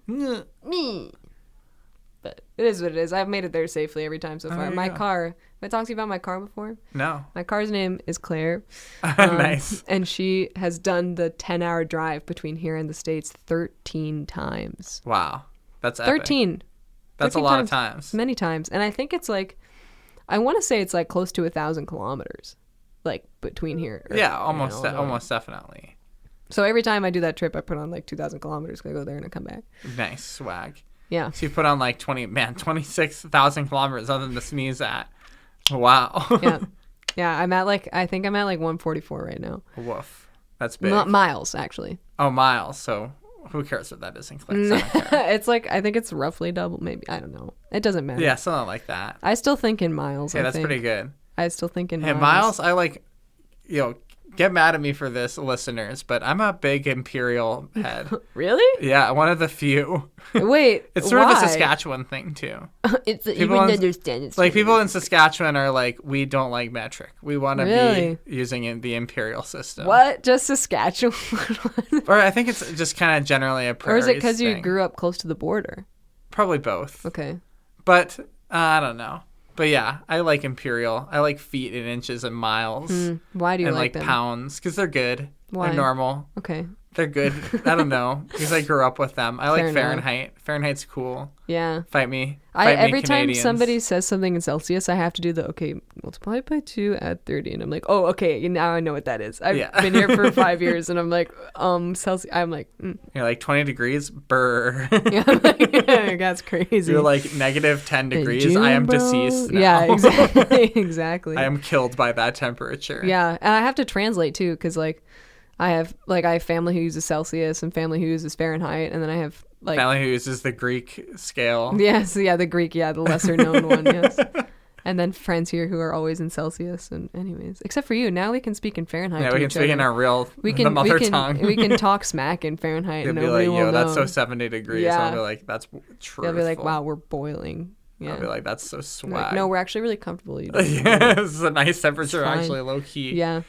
to. But it is what it is. I've made it there safely every time so far. My car. Have I talked to you about my car before? No. My car's name is Claire. Nice. And she has done the 10-hour drive between here and the States 13 times. Wow. That's epic. 13. That's 13 a lot of times. Many times. And I think it's like, I want to say it's like close to 1,000 kilometers, like between here. Yeah, almost definitely. So every time I do that trip, I put on like 2,000 kilometers. I go there and I come back. Nice swag. Yeah. So you put on like 26,000 kilometers other than to sneeze at. Wow. Yeah. Yeah. I think I'm at like 144 right now. Woof. That's big. Miles, actually. Oh, miles. So who cares what that is in clicks? It's like, I think it's roughly double, maybe. I don't know. It doesn't matter. Yeah, something like that. I still think in miles. Yeah, that's pretty good. I still think in miles. Hey, miles, I like, get mad at me for this, listeners, but I'm a big imperial head. Really? Yeah, one of the few. Wait, it's sort of a Saskatchewan thing, too. People understand it's like, people in Saskatchewan are like, we don't like metric. We want to be using the imperial system. What? Just Saskatchewan? Or I think it's just kind of generally a prairie Or is it because you grew up close to the border? Probably both. Okay. But, I don't know. But yeah, I like imperial. I like feet and inches and miles. Why do you like them? And like pounds, because they're good. Why? They're normal. Okay. They're good. I don't know, because I grew up with them. I like Fair Fahrenheit. enough. Fahrenheit's cool. Yeah. Fight me. Every Canadians. time somebody says something in Celsius, I have to do multiply by 2 add 30, and I'm like, oh, okay, now I know what that is. I've been here for 5 years, and I'm like, Celsius. I'm like, You're like 20 degrees, brr. Yeah, I'm like, that's crazy. You're like negative 10 degrees. June, I am bro. deceased now. Yeah, exactly. I am killed by that temperature. Yeah, and I have to translate too, because I have family who uses Celsius and family who uses Fahrenheit, and then I have family who uses the Greek scale. Yes, yeah, the Greek, the lesser known one, yes. And then friends here who are always in Celsius, and anyways, except for you, now we can speak in Fahrenheit. Yeah, we can speak in our real mother tongue. We can talk smack in Fahrenheit. You'll and be like, yo, that's so 70 degrees. Yeah. I'll be like, that's true. They'll be like, wow, we're boiling. Yeah. I'll be like, that's so swag. Like, no, we're actually really comfortable. Yeah, this is a nice temperature, actually, low key. Yeah.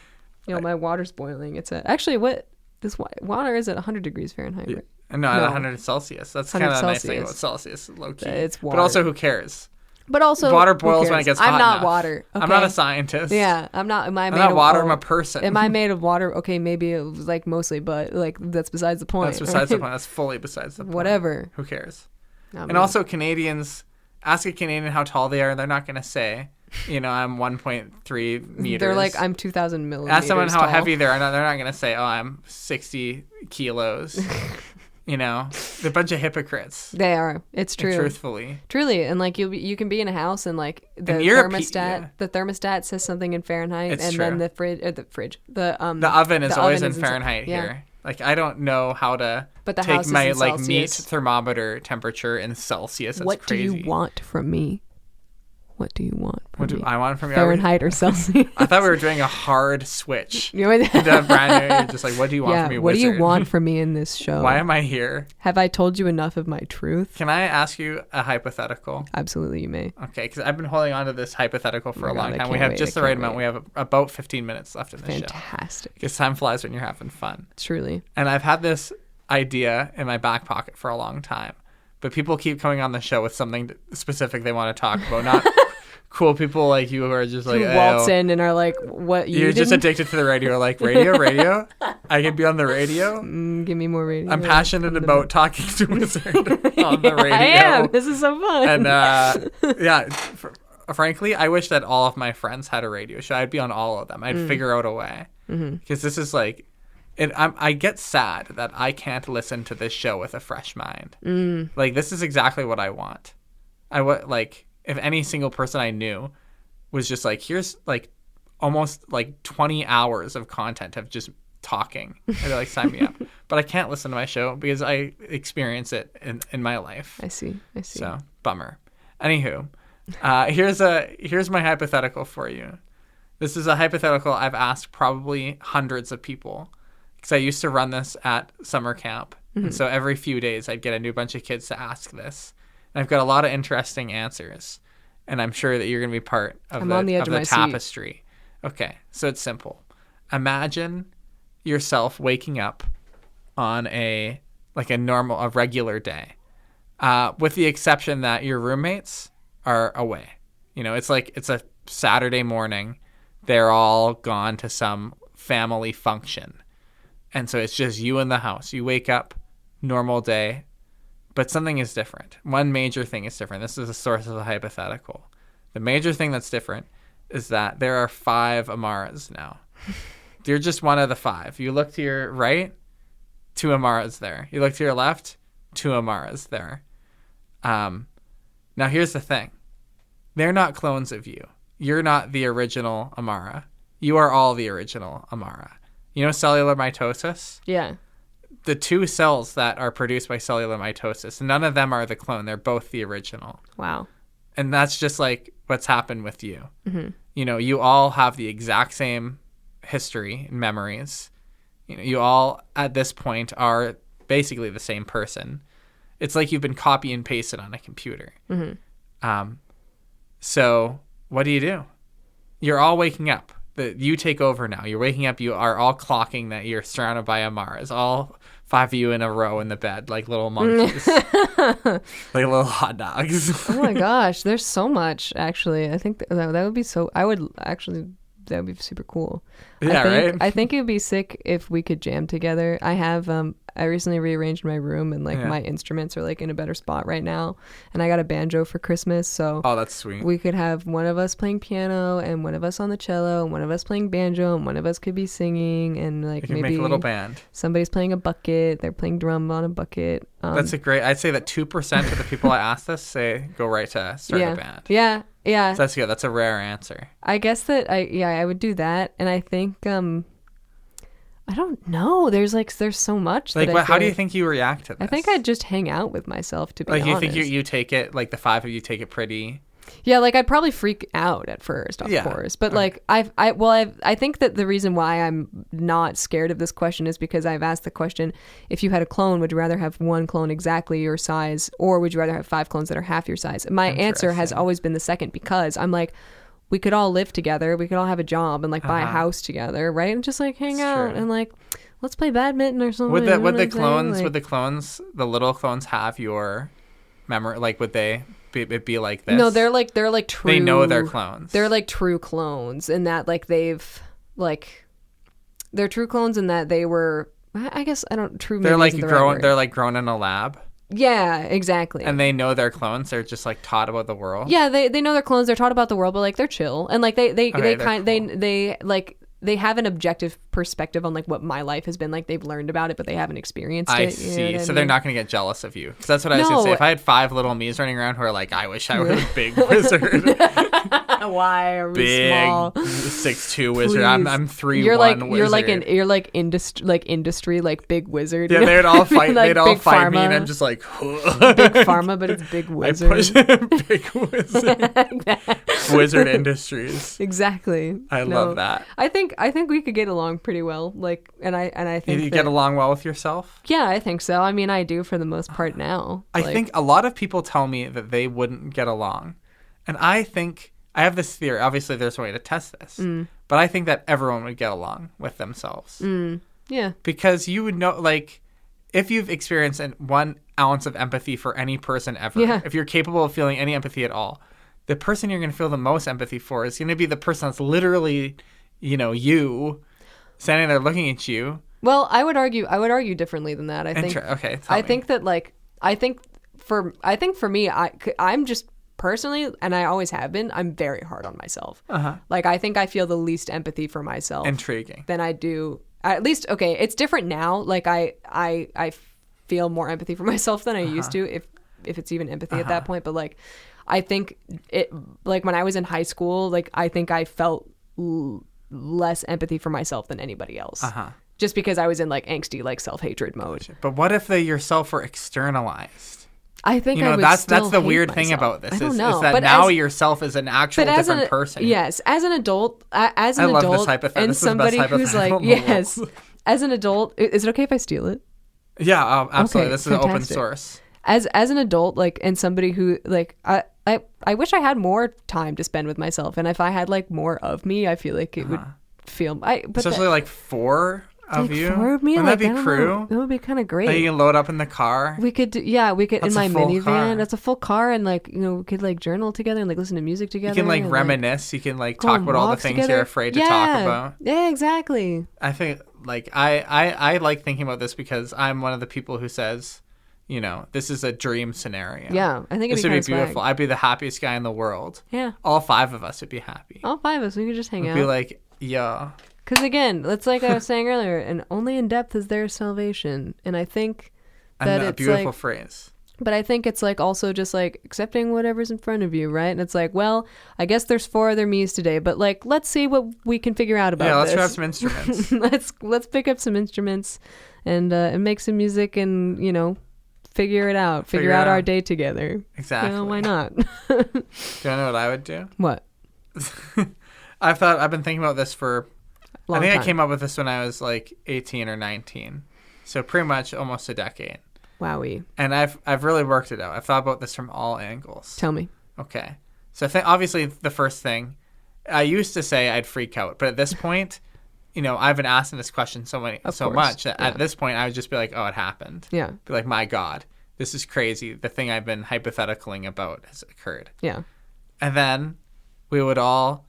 My water's boiling. It's this water is at 100 degrees Fahrenheit, right? No, at 100 Celsius. That's kind of a nice thing about Celsius, low key. It's water. But also, who cares? But also, water boils when it gets hot I'm not enough. Water. Okay? I'm not a scientist. Yeah, I'm not. I'm not water. I'm a person. Am I made of water? Okay, maybe it was like mostly, but like that's besides the point. That's besides the point. That's fully besides the point. Whatever. Who cares? And also, Canadians, ask a Canadian how tall they are, they're not going to say. You know, I'm 1.3 meters. They're like, I'm 2,000 millimeters Ask someone how tall. heavy they are. They're not going to say, oh, I'm 60 kilos. You know, they're a bunch of hypocrites. They are. It's true. Truthfully. Truly. And like you can be in a house and like the thermostat says something in Fahrenheit, It's and true. then the oven is always in is Fahrenheit yeah. here. Like, I don't know how to But the take house is my in like meat Celsius. thermometer temperature in Celsius. That's What crazy. do you want from me? What do you want from What do me? I want from you? Fahrenheit or Celsius? I thought we were doing a hard switch. You know what? To brand new, you're just like, what do you want Yeah. from me, What do wizard? you want from me in this show? Why am I here? Have I told you enough of my truth? Can I ask you a hypothetical? Absolutely, you may. Okay, because I've been holding on to this hypothetical for Oh a my long God, I time. We can't have wait, just I the right can't amount. wait. We have about 15 minutes left in this show. Fantastic. Because time flies when you're having fun. Truly. And I've had this idea in my back pocket for a long time. But people keep coming on the show with something specific they want to talk about. Not cool people like you who are just like, Who waltz in and are like, what, you're just addicted to the radio. Like, radio? I can be on the radio? Give me more radio. I'm passionate about talking to Wizard on the radio. I am. This is so fun. And yeah, frankly, I wish that all of my friends had a radio show. I'd be on all of them. I'd figure out a way. Because this is like, I get sad that I can't listen to this show with a fresh mind. Like, this is exactly what I want. Like, if any single person I knew was just like, here's like almost like 20 hours of content of just talking, I'd be like, sign me up. But I can't listen to my show because I experience it in my life. I see. So, bummer. Anywho, here's my hypothetical for you. This is a hypothetical I've asked probably hundreds of people because I used to run this at summer camp. And so every few days I'd get a new bunch of kids to ask this. And I've got a lot of interesting answers. And I'm sure that you're going to be part of the tapestry. Okay, so it's simple. Imagine yourself waking up on a regular day, with the exception that your roommates are away. You know, it's a Saturday morning. They're all gone to some family function. And so it's just you in the house. You wake up, normal day, but something is different. One major thing is different. This is the source of the hypothetical. The major thing that's different is that there are 5 AMARAs now. You're just one of the 5. You look to your right, 2 AMARAs there. You look to your left, 2 AMARAs there. Now here's the thing. They're not clones of you. You're not the original AMARA. You are all the original AMARA. You know cellular mitosis? Yeah. The 2 cells that are produced by cellular mitosis, none of them are the clone. They're both the original. Wow. And that's just like what's happened with you. You know, you all have the exact same history and memories. You know, you all at this point are basically the same person. It's like you've been copy and pasted on a computer. So what do? You're all waking up. You take over now. You're waking up. You are all clocking that you're surrounded by AMARAs. All 5 of you in a row in the bed, like little monkeys, like little hot dogs. Oh my gosh, there's so much. Actually, I think that would be so. That would be super cool. Yeah, right? I think it would be sick if we could jam together. I recently rearranged my room and my instruments are like in a better spot right now. And I got a banjo for Christmas, so oh, that's sweet. We could have one of us playing piano and one of us on the cello and one of us playing banjo and one of us could be singing and like maybe make a little band. Somebody's playing a bucket. They're playing drum on a bucket. That's I'd say that 2% of the people I ask this say go right to start a band. Yeah. So that's good. That's a rare answer. I guess that I would do that, and I think I don't know. There's so much. Like, how do you think you react to this? I think I'd just hang out with myself, to be honest. You think you take it, like the 5 of you take it pretty... Yeah, like I'd probably freak out at first, of course. But like I think that the reason why I'm not scared of this question is because I've asked the question, if you had a clone, would you rather have 1 clone exactly your size, or would you rather have 5 clones that are half your size? And my answer has always been the second, because I'm like, we could all live together, we could all have a job and like buy a house together, right? And just like hang out and like let's play badminton or something. Would the clones, the little clones have your memory? Like, would they be like this? No, they're like true. They know they're clones. They're like true clones in that like they're true clones in that they were. I guess I don't true. They're like grown. They're like grown in a lab. Yeah, exactly. And they know they're clones. They're just like taught about the world. Yeah, they know they're clones. They're taught about the world, but like they're chill and like they have an objective perspective on like what my life has been like. They've learned about it, but they haven't experienced it. I see. So they're not going to get jealous of you. Because that's what I was going to say. If I had 5 little me's running around who are like, I wish I were a big wizard. Why are we big small? 6'2" wizard. Please. I'm 3'1" wizard. You're like industry like big wizard. Yeah, they'd all fight. Like they'd all fight me, pharma. and I'm just like Big pharma, but it's big wizard. I push big wizard. Wizard Industries. Exactly. I love that. I think we could get along pretty well. Like, and I think you get along well with yourself. Yeah, I think so. I mean, I do for the most part now. I think a lot of people tell me that they wouldn't get along, and I think I have this theory. Obviously, there's a way to test this, but I think that everyone would get along with themselves. Yeah, because you would know, like, if you've experienced 1 ounce of empathy for any person ever, if you're capable of feeling any empathy at all, the person you're going to feel the most empathy for is going to be the person that's literally, you standing there looking at you. Well, I would argue differently than that. I think. Okay. I think that I think for me, I'm just personally, and I always have been, I'm very hard on myself. Like, I think I feel the least empathy for myself. Intriguing. Than I do. At least, okay, it's different now. Like, I feel more empathy for myself than I used to, if it's even empathy at that point. But like, I think it, like when I was in high school, like I think I felt less empathy for myself than anybody else. Just because I was in like angsty, like self-hatred mode. But what if they yourself were externalized? I think I would that's the hate weird myself. thing about this. I don't is know. that but now yourself is an actual different person. Yes, as an adult, love this hypothetical. and This is the best somebody who's like, hypothetical in the yes, world. as an adult, is it okay if I steal it? Yeah, absolutely. Okay, this is open fantastic. source. As an adult, like, and somebody who like I wish I had more time to spend with myself, and if I had like more of me, I feel like it would feel. Especially like 4 of like you. 4 of me, Wouldn't like, that be crew? It would be kind of great. Like you can load up in the car. We could we could That's in a my full minivan. car. That's a full car, and like we could like journal together and like listen to music together. You can like and, reminisce. You can like go talk on about all the walks things together. you're afraid to talk about. Yeah, exactly. I think like I like thinking about this because I'm one of the people who says, this is a dream scenario. Yeah, I think this it'd would be be beautiful. I'd be the happiest guy in the world. Yeah, all 5 of us would be happy. all 5 of us, we could just hang We'd out. be like, yeah. Because again, that's like I was saying earlier, and only in depth is there salvation. And I think that a it's beautiful like, phrase. but I think it's like also just like accepting whatever's in front of you, right? And it's like, well, I guess there's 4 other me's today, but like, let's see what we can figure out about this. Yeah, let's grab some instruments. let's pick up some instruments and make some music and figure it out. Figure out our day together. Exactly. Why not? Do you know what I would do? What? I've been thinking about this for. Long I think time. I came up with this when I was like 18 or 19, so pretty much almost a decade. Wowie. And I've really worked it out. I've thought about this from all angles. Tell me. Okay, so I think obviously the first thing, I used to say I'd freak out, but at this point, I've been asking this question so much that at this point I would just be like, oh, it happened. Yeah. Be like, my God, this is crazy. The thing I've been hypotheticaling about has occurred. Yeah. And then we would all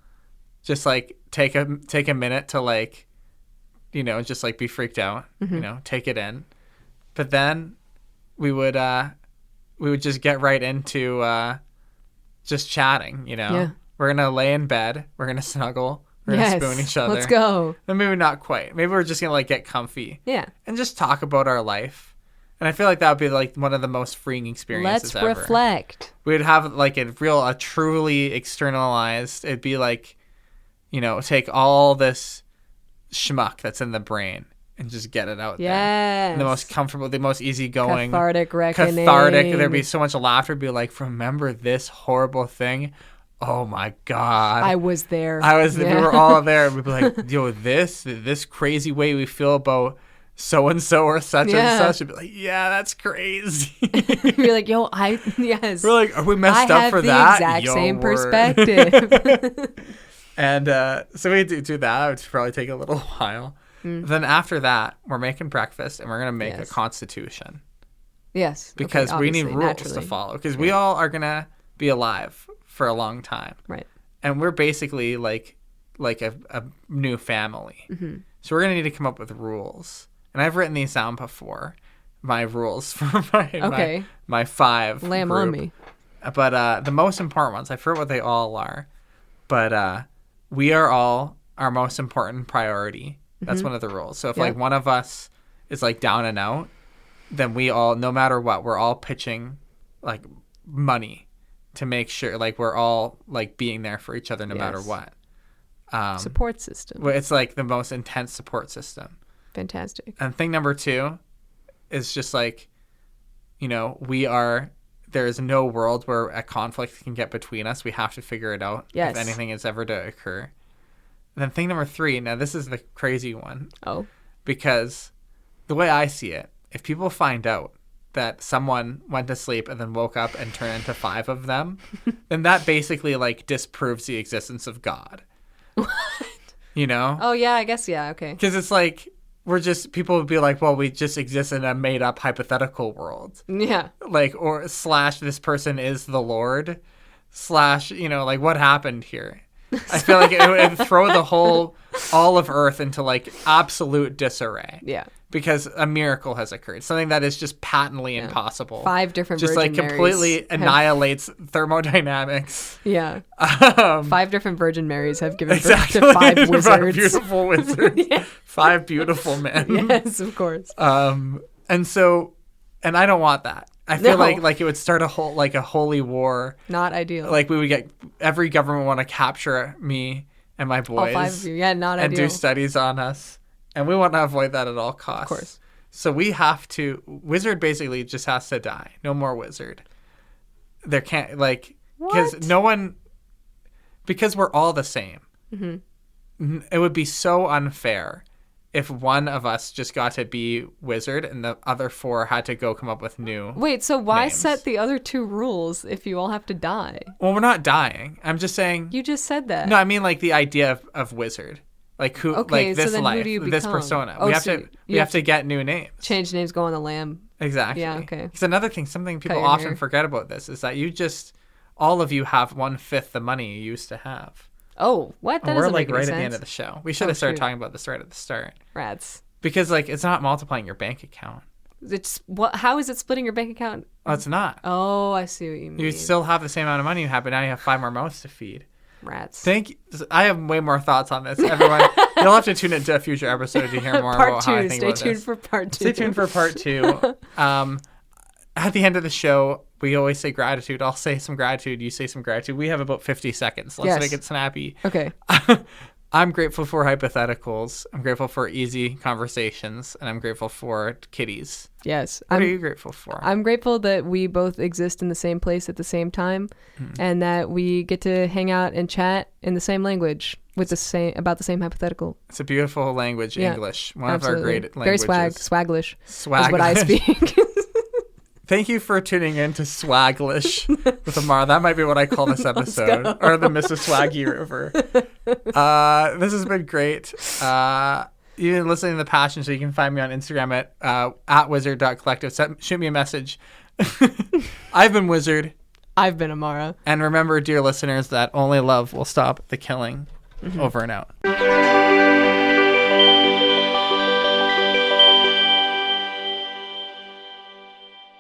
just like take a minute to like, just like be freaked out, take it in. But then we would just get right into just chatting, Yeah. We're going to lay in bed. We're going to snuggle. We're going to spoon each other. Let's go. Then maybe not quite. Maybe we're just going to like get comfy. Yeah. And just talk about our life. And I feel like that would be like one of the most freeing experiences ever. Let's reflect. We'd have like a truly externalized, it'd be like, take all this schmuck that's in the brain and just get it out there. Yes. The most comfortable, the most easygoing. Cathartic reckoning. There'd be so much laughter. It'd be like, remember this horrible thing? Oh my God. I was there. We were all there. We'd be like, yo, this crazy way we feel about so-and-so or such and such. I'd be like, yeah, that's crazy. You're like, yo, yes. We're like, are we messed up for that? I have the exact same perspective. And so we do that. It would probably take a little while. Then after that, we're making breakfast and we're going to make a constitution. Yes. Because we need rules to follow. Because we all are going to be alive for a long time. Right. And we're basically like a new family. So we're going to need to come up with rules. And I've written these down before. my rules for Okay. my 5 Lamb group. on me. But the most important ones, I forget what they all are, but we are all our most important priority. That's one of the rules. So if like one of us is like down and out, then we all, no matter what, we're all pitching like money to make sure like we're all like being there for each other no matter what. Support system. Well, it's like the most intense support system. Fantastic. And thing number 2 is just like, you know, there is no world where a conflict can get between us. We have to figure it out if anything is ever to occur. And then thing number 3, now this is the crazy one. Oh. Because the way I see it, if people find out that someone went to sleep and then woke up and turned into 5 of them, then that basically like disproves the existence of God. What? You know? Oh, yeah, I guess, yeah, okay. Because it's like, people would be like, well, we just exist in a made up hypothetical world. Yeah. Like, or / this person is the Lord / you know, like what happened here? I feel like it would throw all of Earth into like absolute disarray. Yeah. Because a miracle has occurred. Something that is just patently impossible. 5 different just Virgin like completely annihilates thermodynamics. Yeah. 5 different Virgin Marys have given birth to 5 wizards. 5 beautiful wizards. 5 beautiful men. Yes, of course. And I don't want that. I feel like it would start a holy war. Not ideal. Like we would get every government want to capture me and my boys. All 5 of you. Yeah, not and ideal. do studies on us. And we want to avoid that at all costs. Of course. So we have to, Wizard basically just has to die. No more Wizard. There can't, like, because we're all the same. Mm-hmm. It would be so unfair if one of us just got to be Wizard and the other 4 had to go come up with new Wait, so why names. set the other 2 rules if you all have to die? Well, we're not dying. I'm just saying. You just said that. No, I mean like the idea of Wizard. Like who? Okay, like this so then life, who do you this become? persona. Oh, we have to get new names. Change names, go on the lamb. Exactly. Yeah, okay. Because another thing, something people your often hair. forget about this is that all of you have 1/5 the money you used to have. Oh, what? That we're doesn't like make any right sense. at the end of the show. We should have started talking about this right at the start. Rats. Because like it's not multiplying your bank account. It's what? How is it splitting your bank account? Oh, it's not. Oh, I see what you mean. You still have the same amount of money you have, but now you have 5 more mouths to feed. Rats. Thank you. I have way more thoughts on this. Everyone, you'll have to tune into a future episode to hear more about how I think about this. Stay tuned for part 2. Stay tuned for part 2. At the end of the show, we always say gratitude. I'll say some gratitude. You say some gratitude. We have about 50 seconds. Let's make it snappy. Okay. I'm grateful for hypotheticals. I'm grateful for easy conversations. And I'm grateful for kitties. Yes. What are you grateful for? I'm grateful that we both exist in the same place at the same time and that we get to hang out and chat in the same language with about the same hypothetical. It's a beautiful language, English. One absolutely. of our great Very languages. swaglish. Swaglish. Is what I speak. Thank you for tuning in to Swaglish with Amara. That might be what I call this episode. Or the Mississwaggy River. This has been great. You've been listening to The Passion, so you can find me on Instagram at wizard.collective. Shoot me a message. I've been Wizard. I've been Amara. And remember, dear listeners, that only love will stop the killing. Over and out.